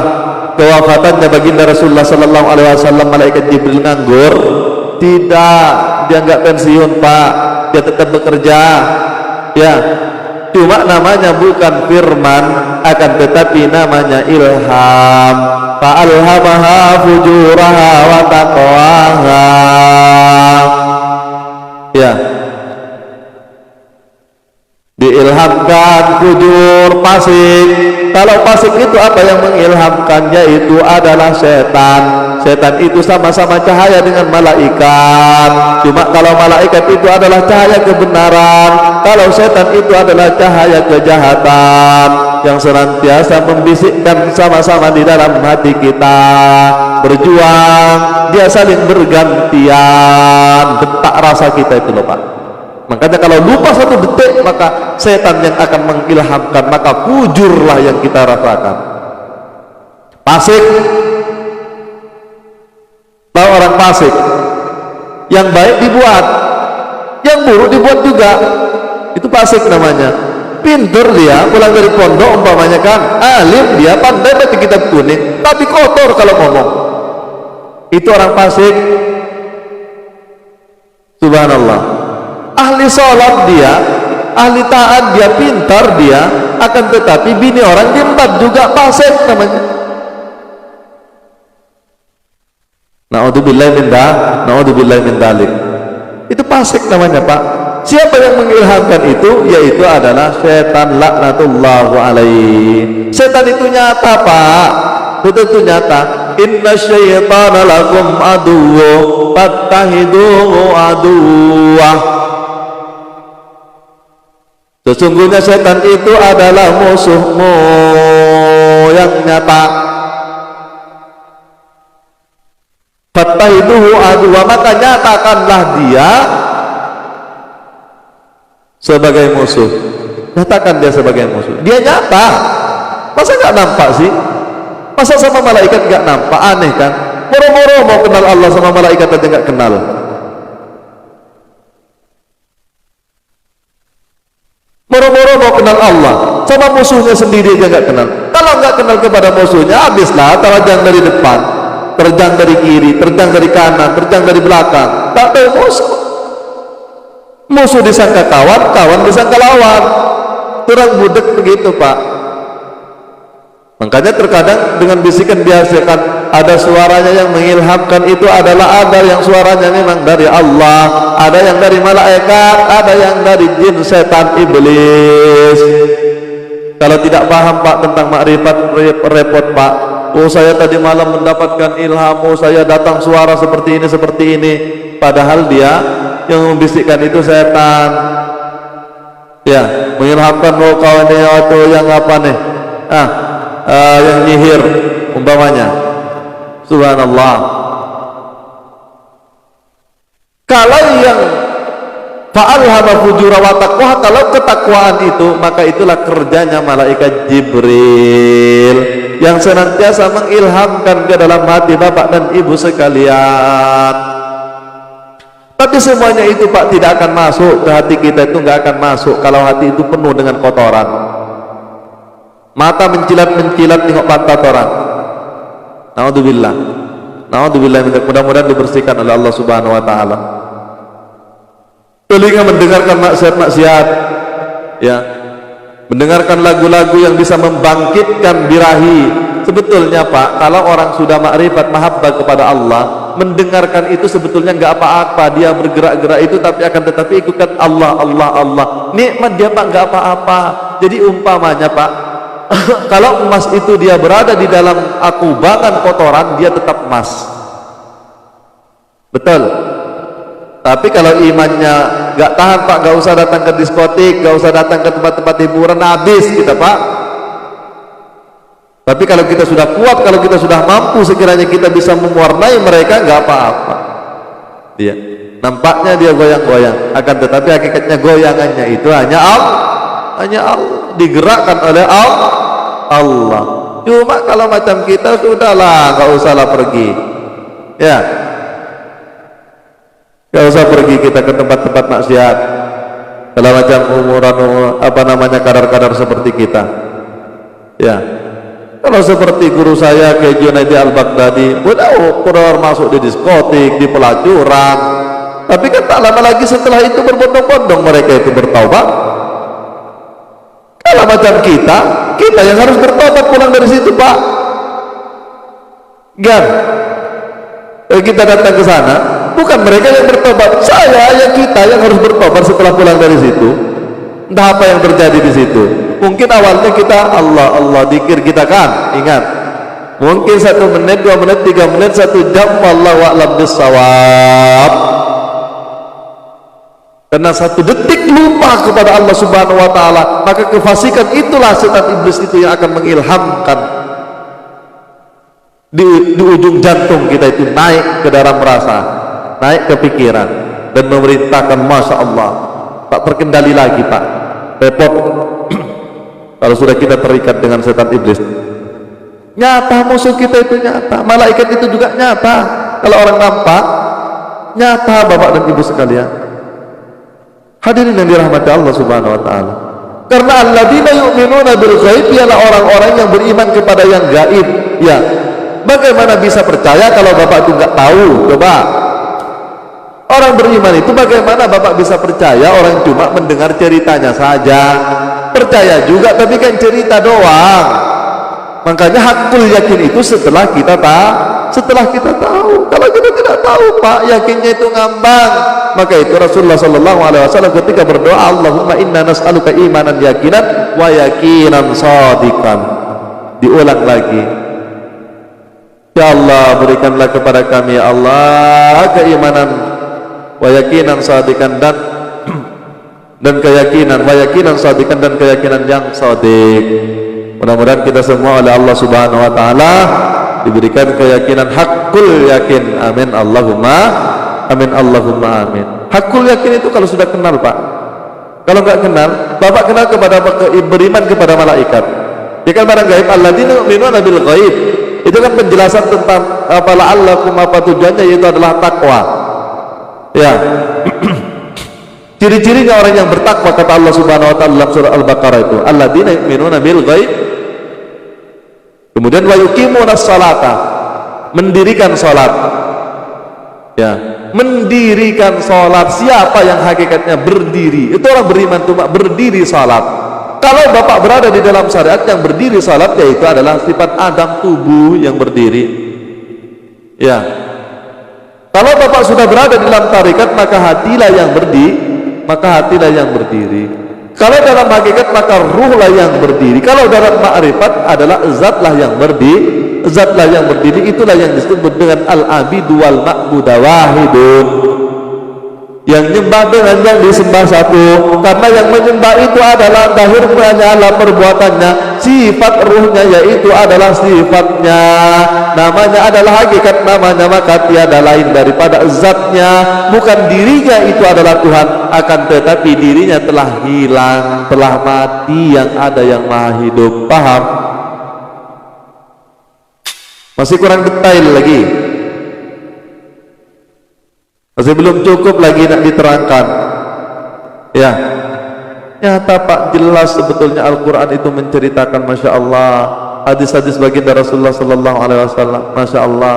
kewafatannya baginda Rasulullah sallallahu alaihi wasallam malaikat Jibril nganggur? Tidak, dia enggak pensiun, Pak. Dia tetap bekerja. Ya. Cuma namanya bukan firman, akan tetapi namanya ilham. Fa'alhamaha fujuraha wa taqwaha. Ya. Diilhamkan fujur, fasik. Kalau fasik itu apa yang mengilhamkannya? Itu adalah setan. Setan itu sama-sama cahaya dengan malaikat. Cuma kalau malaikat itu adalah cahaya kebenaran, kalau setan itu adalah cahaya kejahatan yang senantiasa membisikkan sama-sama di dalam hati kita. Berjuang, dia saling bergantian. Detak rasa kita itu loh, Pak. Makanya kalau lupa satu detik, maka setan yang akan mengilhamkan, maka fujurlah yang kita rasakan. Fasik. Tahu orang fasik? Yang baik dibuat, yang buruk dibuat juga. Itu fasik namanya. Pinter dia, pulang dari pondok umpamanya kan, alim dia, pandai baca kitab kuning, tapi kotor kalau ngomong. Itu orang fasik. Subhanallah. Ahli sholat dia, ahli taat dia, pintar dia, akan tetapi bini orang diembat juga, fasik namanya. Na'udzubillahi min dzalik. Itu fasik namanya, Pak. Siapa yang mengilhamkan itu? Yaitu adalah setan, laknatullahu alaihi. Setan itu nyata, Pak. Betul nyata. Inna syaitana lakum aduwwu fattahiduhu aduwwah. Sesungguhnya setan itu adalah musuhmu yang nyata. Fattahiduhu aduwa, maka nyatakanlah dia sebagai musuh. Nyatakan dia sebagai musuh. Dia nyata. Masa nggak nampak sih? Masa sama malaikat nggak nampak? Aneh kan? Moro-moro mau kenal Allah sama malaikat aja nggak kenal. Moro-moro mau kenal Allah sama musuhnya sendiri aja nggak kenal. Kalau nggak kenal kepada musuhnya, habislah. Terjang dari depan, terjang dari kiri, terjang dari kanan, terjang dari belakang. Tak tahu musuh. Musuh disangka kawan, kawan disangka lawan. Kurang budek begitu, Pak. Makanya terkadang dengan bisikan biasakan, ada suaranya yang mengilhamkan, itu adalah ada yang suaranya memang dari Allah, ada yang dari malaikat, ada yang dari jin, setan, iblis. Kalau tidak paham, Pak, tentang makrifat, repot, Pak. Oh, saya tadi malam mendapatkan ilham, oh saya datang suara seperti ini, padahal dia yang membisikkan itu setan. Ya, mengilhamkan, oh kawan ini atau yang apa nih? Yang nyihir umpamanya. Subhanallah. Kalau yang fa'alhama fujura wa taqwa, kalau ketakwaan itu, maka itulah kerjanya malaikat Jibril yang senantiasa mengilhamkan ke dalam hati Bapak dan Ibu sekalian. Tapi semuanya itu, Pak, tidak akan masuk ke hati kita, itu nggak akan masuk kalau hati itu penuh dengan kotoran. Mata mencilat-mencilat tengok pantat orang. Naudzubillah. Naudzubillah, mudah-mudahan dibersihkan oleh Allah Subhanahu wa taala. Telinga mendengarkan maksiat-maksiat, ya. Mendengarkan lagu-lagu yang bisa membangkitkan birahi. Sebetulnya, Pak, kalau orang sudah makrifat mahabbah kepada Allah, mendengarkan itu sebetulnya nggak apa-apa. Dia bergerak-gerak itu, tapi akan tetapi ikutkan Allah, Allah, Allah. Nikmat dia, Pak, nggak apa-apa. Jadi umpamanya, Pak, kalau emas itu dia berada di dalam kubangan kotoran, dia tetap emas. Betul. Tapi kalau imannya nggak tahan, Pak, nggak usah datang ke diskotik, nggak usah datang ke tempat-tempat hiburan, habis kita, Pak. Tapi kalau kita sudah kuat, kalau kita sudah mampu, sekiranya kita bisa mewarnai mereka, nggak apa-apa. Dia nampaknya dia goyang-goyang, akan tetapi hakikatnya goyangannya itu hanya Allah, digerakkan oleh Allah. Cuma kalau macam kita, sudahlah, nggak usahlah pergi, ya, nggak usah pergi kita ke tempat-tempat maksiat. Kalau macam umuran, apa namanya, kadar-kadar seperti kita, ya. Kalau seperti guru saya kayak Junaidi Al-Baghdadi, udah keluar masuk di diskotik, di pelacuran. Tapi kan tak lama lagi setelah itu berbondong-bondong mereka itu bertaubat. Kalau macam kita yang harus bertobat pulang dari situ, Pak. Gan, kita datang ke sana, bukan mereka yang bertobat, kita yang harus bertobat setelah pulang dari situ. Entah apa yang terjadi di situ. Mungkin awalnya kita Allah dikir kita kan, ingat. Mungkin 1 menit, 2 menit, 3 menit, 1 jam, wallahu a'lam bissawab. Karena 1 detik lupa kepada Allah Subhanahu wa taala, maka kefasikan itulah setan iblis itu yang akan mengilhamkan di ujung jantung kita itu naik ke dalam rasa, naik ke pikiran dan memerintahkan, masya Allah, tak terkendali lagi, Pak. Repot kalau sudah kita terikat dengan setan iblis. Nyata musuh kita itu nyata, malaikat itu juga nyata. Kalau orang nampak, nyata, Bapak dan Ibu sekalian. Hadirin yang dirahmati Allah Subhanahu wa taala. Karena alladzina yu'minuna bil ghaib, ialah orang-orang yang beriman kepada yang gaib. Ya. Bagaimana bisa percaya kalau Bapak itu enggak tahu? Coba. Orang beriman itu bagaimana Bapak bisa percaya? Orang cuma mendengar ceritanya saja. Percaya juga tapi kan cerita doang. Makanya hakul yakin itu setelah kita tahu. Kalau kita tidak tahu, Pak, yakinnya itu ngambang. Maka itu Rasulullah SAW ketika berdoa, Allahumma inna nas'aluka imanan yakinan wa yakinan shadiqan. Diulang lagi. Ya Allah, berikanlah kepada kami, ya Allah, keimanan wa yakinan shadiqan dan keyakinan, wa yakinan shadiqan dan keyakinan yang shadiq. Mudah-mudahan kita semua oleh Allah Subhanahu wa taala diberikan keyakinan hakul yakin. Amin Allahumma amin Allahumma amin. Hakul yakin itu kalau sudah kenal Pak. Kalau nggak kenal, Bapak kenal kepada beriman kepada malaikat. Ya kan barang gaib, alladzina yu'minuna bil ghaib. Itu kan penjelasan tentang apa la'allakum, apa tujuannya, yaitu adalah takwa. Ya. Ciri-cirinya orang yang bertakwa kata Allah Subhanahu wa taala dalam surah Al-Baqarah itu, alladzina yu'minuna bil ghaib. Kemudian wa yuqimunas salata, mendirikan salat. Ya, mendirikan salat. Siapa yang hakikatnya berdiri? Itu orang beriman cuma berdiri salat. Kalau Bapak berada di dalam syariat yang berdiri salat, yaitu adalah sifat Adam, tubuh yang berdiri. Ya. Kalau Bapak sudah berada di dalam tarikat, maka hatilah yang berdiri. Kalau dalam hakikat, maka ruhlah yang berdiri. Kalau dalam ma'rifat adalah zatlah yang berdiri. Zatlah yang berdiri, itulah yang disebut dengan al-abidu wal ma'budu wahidun. Yang nyembah dengan yang disembah satu, karena yang menyembah itu adalah zahirnya adalah perbuatannya, sifat ruhnya yaitu adalah sifatnya, namanya adalah hakikat namanya, maka tiada lain daripada zatnya, bukan dirinya itu adalah Tuhan, akan tetapi dirinya telah hilang, telah mati, yang ada yang maha hidup. Paham? Masih kurang detail lagi, masih belum cukup lagi nak diterangkan. Ya, nyata Pak, jelas sebetulnya Al-Quran itu menceritakan, Masya Allah, hadis-hadis baginda Rasulullah Sallallahu Alaihi Wasallam. Masya Allah,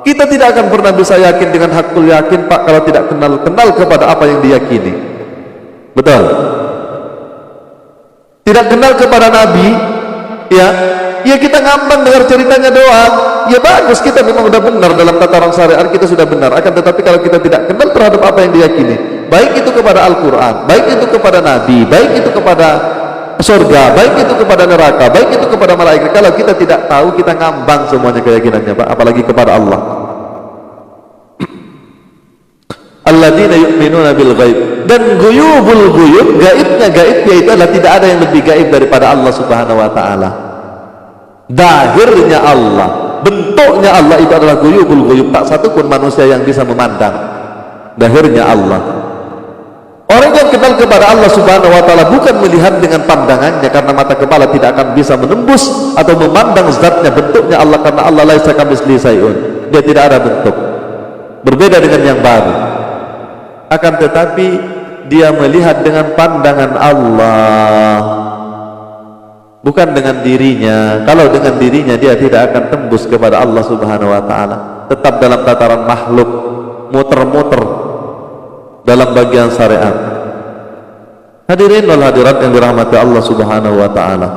kita tidak akan pernah bisa yakin dengan hakul yakin Pak, kalau tidak kenal kepada apa yang diyakini. Betul? Tidak kenal kepada Nabi, ya kita ngambang dengar ceritanya doang. Ya bagus, kita memang sudah benar dalam tataran syariat, kita sudah benar. Akan tetapi kalau kita tidak kenal terhadap apa yang diyakini, baik itu kepada Al-Quran, baik itu kepada Nabi, baik itu kepada surga, baik itu kepada neraka, baik itu kepada malaikat, kalau kita tidak tahu, kita ngambang semuanya keyakinannya Pak, apalagi kepada Allah. Alladzina yu'minuna bil ghaib. Dan guyubul guyub, gaibnya gaib, yaitu adalah tidak ada yang lebih gaib daripada Allah Subhanahu wa taala. Dahirnya Allah, bentuknya Allah itu adalah guyubul guyub, tak satu pun manusia yang bisa memandang dahirnya Allah. Orang yang kenal kepada Allah Subhanahu wa taala bukan melihat dengan pandangannya, karena mata kepala tidak akan bisa menembus atau memandang zatnya, bentuknya Allah, karena Allah laisa kamitslihi syai'un, dia tidak ada bentuk, berbeda dengan yang baru. Akan tetapi dia melihat dengan pandangan Allah, bukan dengan dirinya. Kalau dengan dirinya, dia tidak akan tembus kepada Allah Subhanahu wa taala, tetap dalam tataran makhluk, muter-muter dalam bagian syariat. Hadirin wal hadirat yang dirahmati Allah Subhanahu wa taala,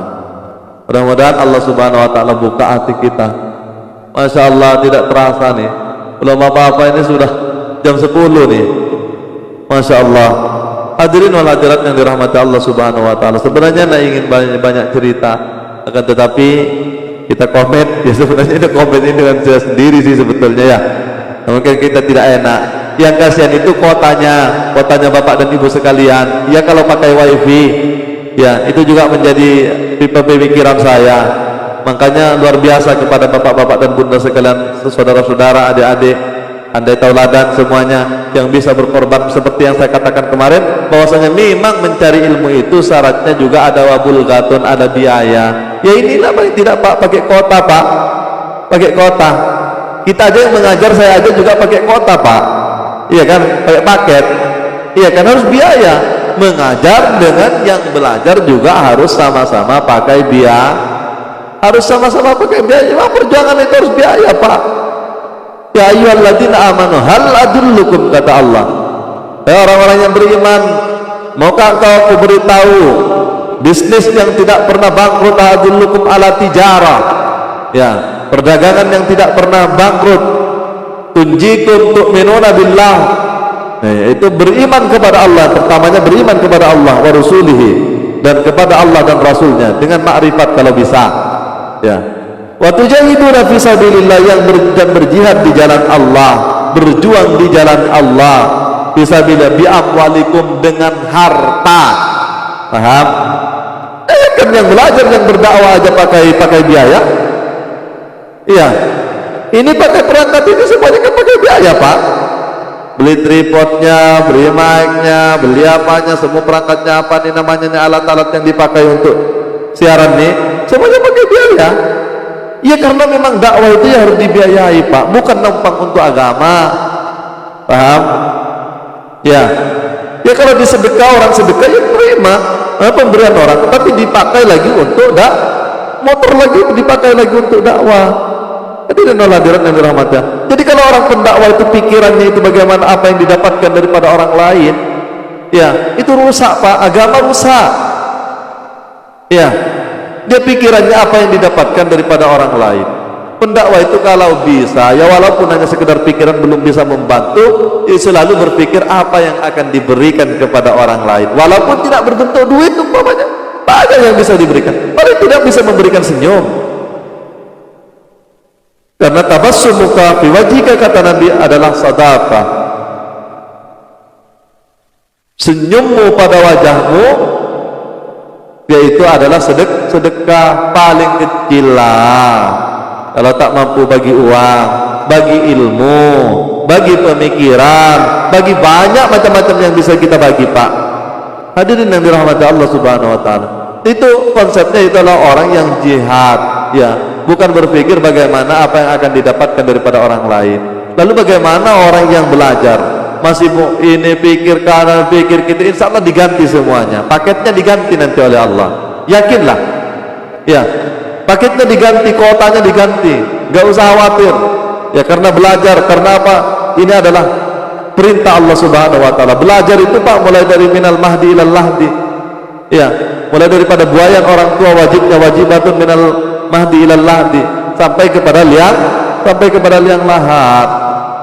mudah-mudahan Allah Subhanahu wa taala buka hati kita. Masya Allah, tidak terasa nih, belum apa-apa ini sudah jam 10 nih. Masya Allah. Hadirin wal hadirat yang dirahmati Allah Subhanahu wa taala, sebenarnya nak ingin banyak cerita, akan tetapi kita komen, ya sebenarnya itu komen ini dengan saya sendiri sih sebetulnya, ya mungkin kita tidak enak. Yang kasihan itu kotanya Bapak dan Ibu sekalian. Ya kalau pakai wifi, ya itu juga menjadi pemikiran saya. Makanya luar biasa kepada bapak-bapak dan bunda sekalian, saudara-saudara, adik-adik, andai tauladan semuanya yang bisa berkorban seperti yang saya katakan kemarin, bahwasanya memang mencari ilmu itu syaratnya juga ada wabul gatun, ada biaya. Ya inilah paling tidak Pak, pakai kota Pak, pakai kota. Kita aja yang mengajar, saya aja juga pakai kota Pak, iya kan, pakai paket, iya kan, harus biaya. Mengajar dengan yang belajar juga harus sama-sama pakai biaya, harus sama-sama pakai biaya. Memang perjuangan itu harus biaya Pak. Ya ayyuhalladzina amanu hal adullukum, kata Allah, ya orang-orang yang beriman, maukah aku beritahu bisnis yang tidak pernah bangkrut, adullukum ala tijarah, ya perdagangan yang tidak pernah bangkrut, tunjikum tu'minuna billah, itu beriman kepada Allah, pertamanya beriman kepada Allah wa rasulihi, dan kepada Allah dan Rasulnya dengan makrifat kalau bisa, ya wa tujahiduna fi sabilillah, yang berjihad di jalan Allah, berjuang di jalan Allah, fisabilillah bi amwalikum, dengan harta. Paham? Kan yang belajar, yang berdakwah aja pakai biaya. Iya, Ini pakai perangkat ini semuanya kan pakai biaya Pak. Beli tripodnya, beli mic-nya, beli apanya, semua perangkatnya apa nih namanya, alat-alat yang dipakai untuk siaran nih, semuanya pakai biaya. Ya karena memang dakwah itu ya harus dibiayai Pak, bukan numpang untuk agama. Paham? Ya. Ya kalau disedekah, orang sedekah ya terima pemberian orang, tapi dipakai lagi untuk motor lagi dipakai lagi untuk dakwah. Jadi hadirat yang dirahmati. Jadi kalau orang pendakwah itu pikirannya itu bagaimana apa yang didapatkan daripada orang lain, ya itu rusak Pak, agama rusak. Ya, dia pikirannya apa yang didapatkan daripada orang lain. Pendakwah itu kalau bisa, ya walaupun hanya sekedar pikiran belum bisa membantu, ya selalu berpikir apa yang akan diberikan kepada orang lain. Walaupun tidak berbentuk duit umpamanya, banyak yang bisa diberikan. Paling tidak bisa memberikan senyum. Karena tabassumuka fi wajhika, kata Nabi, adalah sadaqah. Senyummu pada wajahmu yaitu adalah sedekah paling kecil lah. Kalau tak mampu bagi uang, bagi ilmu, bagi pemikiran, bagi banyak macam-macam yang bisa kita bagi Pak. Hadirin yang dirahmati Allah Subhanahu wa taala. Itu konsepnya, itu adalah orang yang jihad, ya, bukan berpikir bagaimana apa yang akan didapatkan daripada orang lain. Lalu bagaimana orang yang belajar masih ini pikir kanan pikir kiri, insya Allah diganti semuanya, paketnya diganti nanti oleh Allah, yakinlah ya, paketnya diganti, kuotanya diganti, gak usah khawatir ya, karena belajar. Karena apa? Ini adalah perintah Allah Subhanahu wa taala. Belajar itu Pak, mulai dari minal mahdi ilal lahdi, ya, mulai daripada buayan orang tua, wajibnya wajibatun minal mahdi ilal lahdi, sampai kepada liang lahat,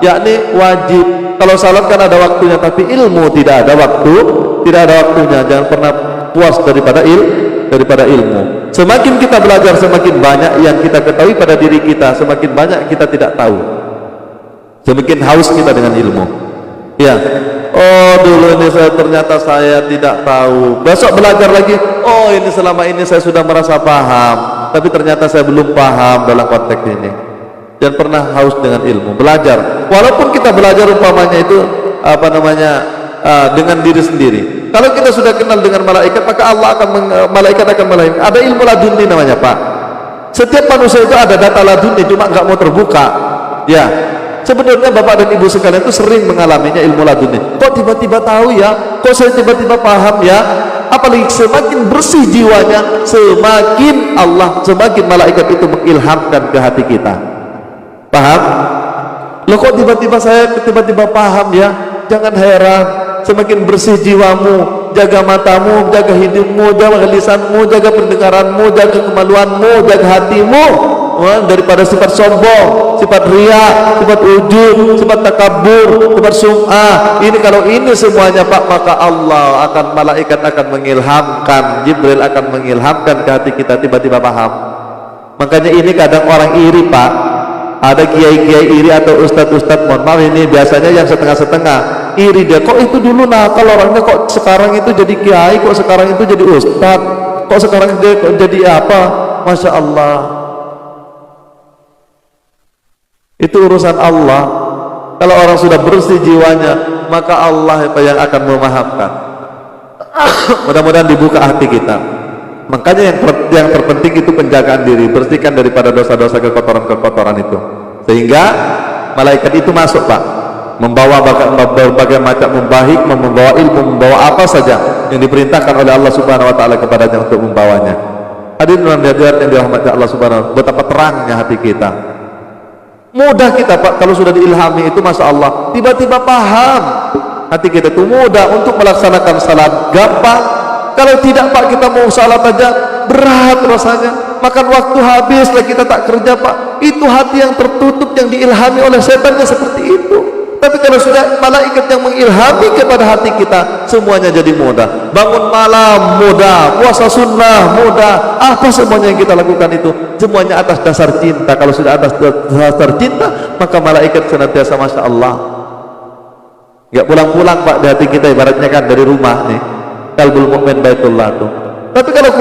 yakni wajib. Kalau salat kan ada waktunya, tapi ilmu tidak ada waktunya. Jangan pernah puas daripada ilmu. Semakin kita belajar, semakin banyak yang kita ketahui pada diri kita, semakin banyak kita tidak tahu, semakin haus kita dengan ilmu. Ya, oh dulu ini ternyata saya tidak tahu, besok belajar lagi, oh ini selama ini saya sudah merasa paham, tapi ternyata saya belum paham dalam konteks ini. Dan pernah haus dengan ilmu, belajar. Walaupun kita belajar umpamanya itu dengan diri sendiri. Kalau kita sudah kenal dengan malaikat, maka malaikat akan melahirkan. Ada ilmu laduni namanya Pak. Setiap manusia itu ada data laduni, cuma nggak mau terbuka. Ya, sebenarnya Bapak dan Ibu sekalian itu sering mengalaminya ilmu laduni. Kok tiba-tiba tahu ya? Kok saya tiba-tiba paham ya? Apalagi semakin bersih jiwanya, semakin malaikat itu mengilhamkan ke hati kita. Paham? Loh kok tiba-tiba saya paham ya? Jangan heran, semakin bersih jiwamu, jaga matamu, jaga hidupmu, jaga lisanmu, jaga pendengaranmu, jaga kemaluanmu, jaga hatimu, daripada sifat sombong, sifat riya, sifat ujub, sifat takabur, sifat sum'ah. Ini kalau ini semuanya Pak, maka malaikat akan mengilhamkan, Jibril akan mengilhamkan ke hati kita, tiba-tiba paham. Makanya ini kadang orang iri Pak. Ada kiai-kiai iri atau ustadz-ustadz, mohon maaf ini biasanya yang setengah-setengah iri, dia kok itu dulu nakal orangnya, kok sekarang itu jadi kiai, kok sekarang itu jadi ustadz, kok sekarang dia jadi apa. Masya Allah, itu urusan Allah. Kalau orang sudah bersih jiwanya, maka Allah yang akan memahamkan. Mudah-mudahan dibuka hati kita. Makanya yang terpenting itu penjagaan diri, bersihkan daripada dosa-dosa, kekotoran-kekotoran itu, sehingga malaikat itu masuk Pak, membawa berbagai macam, membawa ilmu, membawa apa saja yang diperintahkan oleh Allah Subhanahu wa taala kepadanya untuk membawanya. Hadirin yang dirahmati Allah Subhanahu wa taala, betapa terangnya hati kita. Mudah kita Pak, kalau sudah diilhami itu Masya Allah, tiba-tiba paham. Hati kita itu mudah untuk melaksanakan salat, gampang. Kalau tidak Pak, kita mau salat aja berat rasanya, makan waktu habis lah, kita tak kerja Pak. Itu hati yang tertutup, yang diilhami oleh setannya seperti itu. Tapi kalau sudah malaikat yang mengilhami kepada hati kita, semuanya jadi mudah. Bangun malam mudah, puasa sunnah mudah, apa semuanya yang kita lakukan itu semuanya atas dasar cinta. Kalau sudah atas dasar cinta, maka malaikat senantiasa Masya Allah, nggak pulang-pulang Pak di hati kita, ibaratnya kan dari rumah nih, Qalbul Mu'min Baitullah tuh. Tapi kalau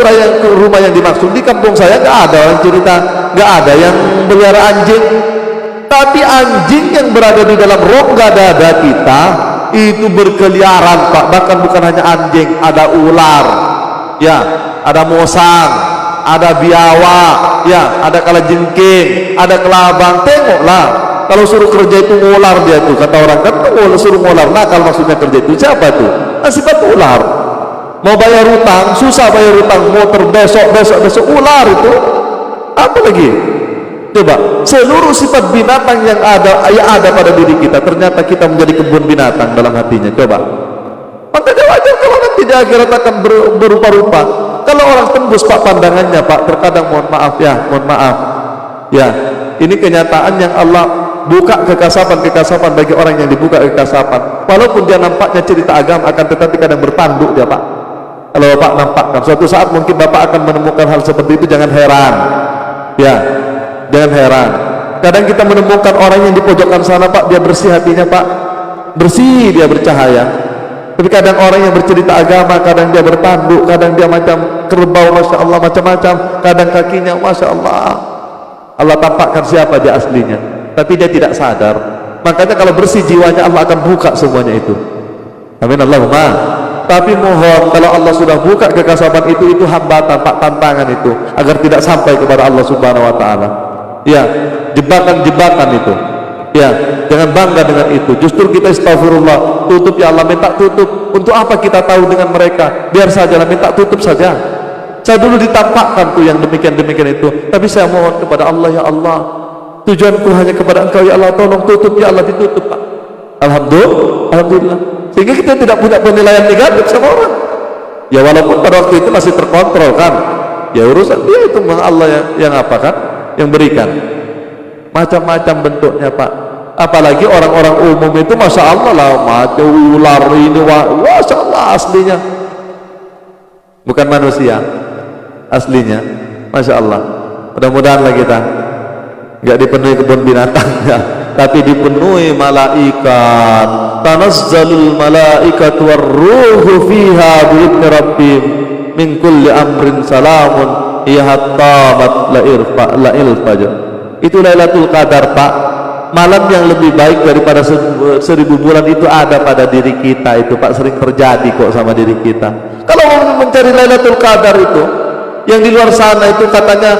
rumah yang dimaksud di kampung saya nggak ada orang cerita, nggak ada yang pelihara anjing, Tapi anjing yang berada di dalam rongga dada kita itu berkeliaran Pak. Bahkan bukan hanya anjing, ada ular, ya, ada mosang, ada biawak, ya, ada kalajengking, ada kelabang. Tengoklah, kalau suruh kerja itu ngular dia tuh, kata orang kan suruh ngular. Nah, kalau maksudnya kerja itu siapa tuh? Nah, sifat ular. Mau bayar utang, susah bayar utang, motor besok ular itu. Apa lagi? Coba, seluruh sifat binatang yang ada pada diri kita, ternyata kita menjadi kebun binatang dalam hatinya. Coba. Makanya wajar kalau nanti di akhirat akan berupa-rupa. Kalau orang tembus Pak pandangannya Pak, terkadang mohon maaf, ya, ini kenyataan yang Allah buka kekasapan bagi orang yang dibuka kekasapan. Walaupun dia nampaknya cerita agama, akan tetapi kadang bertanduk dia Pak. Kalau Bapak nampakkan, suatu saat mungkin Bapak akan menemukan hal seperti itu, jangan heran, ya, jangan heran. Kadang kita menemukan orang yang di pojokan sana Pak, dia bersih hatinya Pak, bersih, dia bercahaya. Tapi kadang orang yang bercerita agama, kadang dia bertanduk, kadang dia macam kerbau, Masya Allah, macam-macam. Kadang kakinya, Masya Allah, Allah tampakkan siapa dia aslinya, tapi dia tidak sadar. Makanya kalau bersih jiwanya, Allah akan buka semuanya itu. Amin Allahumma. Tapi mohon, kalau Allah sudah buka kekasapan itu hambatan Pak, tantangan itu, agar tidak sampai kepada Allah Subhanahu Wa Taala. Ya, jebakan-jebakan itu. Ya, jangan bangga dengan itu. Justru kita astagfirullah, tutup ya Allah, minta tutup. Untuk apa kita tahu dengan mereka? Biar saja lah, minta tutup saja. Saya dulu ditampakkan tuh yang demikian-demikian itu, tapi saya mohon kepada Allah, ya Allah, tujuanku hanya kepada Engkau ya Allah, tolong tutup ya Allah, ditutup Pak. Alhamdulillah. Sehingga kita tidak punya penilaian negatif sama orang. Ya walaupun pada waktu itu masih terkontrol kan. Ya urusan dia itu memang Allah yang apa kan, yang berikan. Macam-macam bentuknya Pak. Apalagi orang-orang umum itu, Masya Allah lah, macam ular ini, Masya Allah aslinya, bukan manusia aslinya, Masya Allah. Mudah-mudahan lah kita nggak dipenuhi kebun binatangnya, tapi dipenuhi malaikat. Tanazzalul malaikatu warruhu fiha bi'idni rabbihim min kulli amrin salamun hiya hatta matla'il fajr. Itu Lailatul Qadar Pak. Malam yang lebih baik daripada 1000 bulan itu ada pada diri kita itu Pak, sering terjadi kok sama diri kita. Kalau mau mencari Lailatul Qadar itu, yang di luar sana itu katanya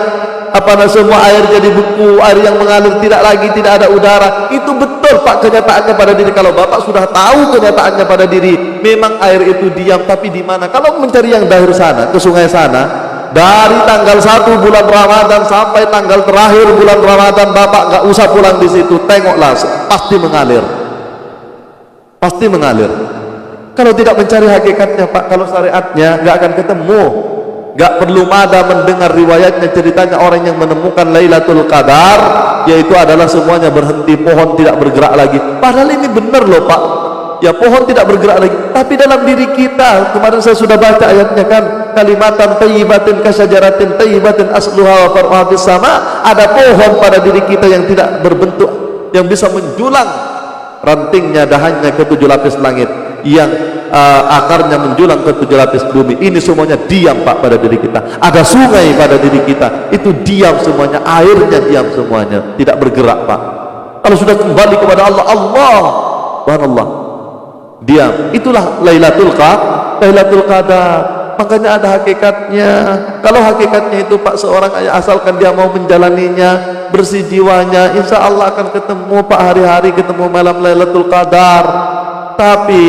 semua air jadi beku, air yang mengalir tidak ada udara. Itu betul Pak kenyataannya pada diri. Kalau Bapak sudah tahu kenyataannya pada diri, memang air itu diam, tapi di mana? Kalau mencari yang dahir sana, ke sungai sana, dari tanggal 1 bulan Ramadan sampai tanggal terakhir bulan Ramadan, Bapak nggak usah pulang di situ, tengoklah, pasti mengalir, pasti mengalir. Kalau tidak mencari hakikatnya Pak, kalau syariatnya nggak akan ketemu. Gak perlu ada mendengar riwayatnya, ceritanya orang yang menemukan Lailatul Qadar, yaitu adalah semuanya berhenti, pohon tidak bergerak lagi. Padahal ini benar loh Pak, ya pohon tidak bergerak lagi, tapi dalam diri kita, kemarin saya sudah baca ayatnya kan, kalimatan thayyibatin kasyajaratin thayyibatin asluha wa far'uha fis sama. Ada pohon pada diri kita yang tidak berbentuk, yang bisa menjulang rantingnya, dahannya ke 7 lapis langit, yang akarnya menjulang ke 7 lapis bumi. Ini semuanya diam Pak pada diri kita. Ada sungai pada diri kita, itu diam semuanya, airnya diam semuanya, tidak bergerak Pak. Kalau sudah kembali kepada Allah, subhanallah, diam. Itulah Lailatul Qadar. Makanya ada hakikatnya. Kalau hakikatnya itu Pak, seorang asalkan dia mau menjalaninya, bersih jiwanya, insya Allah akan ketemu Pak, hari-hari ketemu malam Lailatul Qadar. Tapi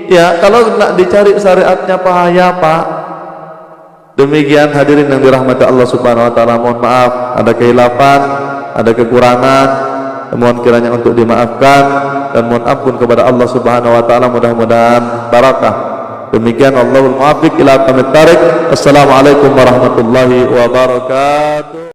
ya kalau nak dicari syariatnya bahaya Pak. Demikian hadirin yang dirahmati Allah Subhanahu Wa Taala. Mohon maaf ada kehilafan, ada kekurangan, mohon kiranya untuk dimaafkan, dan mohon ampun kepada Allah Subhanahu Wa Taala. Mudah-mudahan barakah. Demikian, Allahul muwaffiq ila aqwamit thariq. Assalamualaikum warahmatullahi wabarakatuh.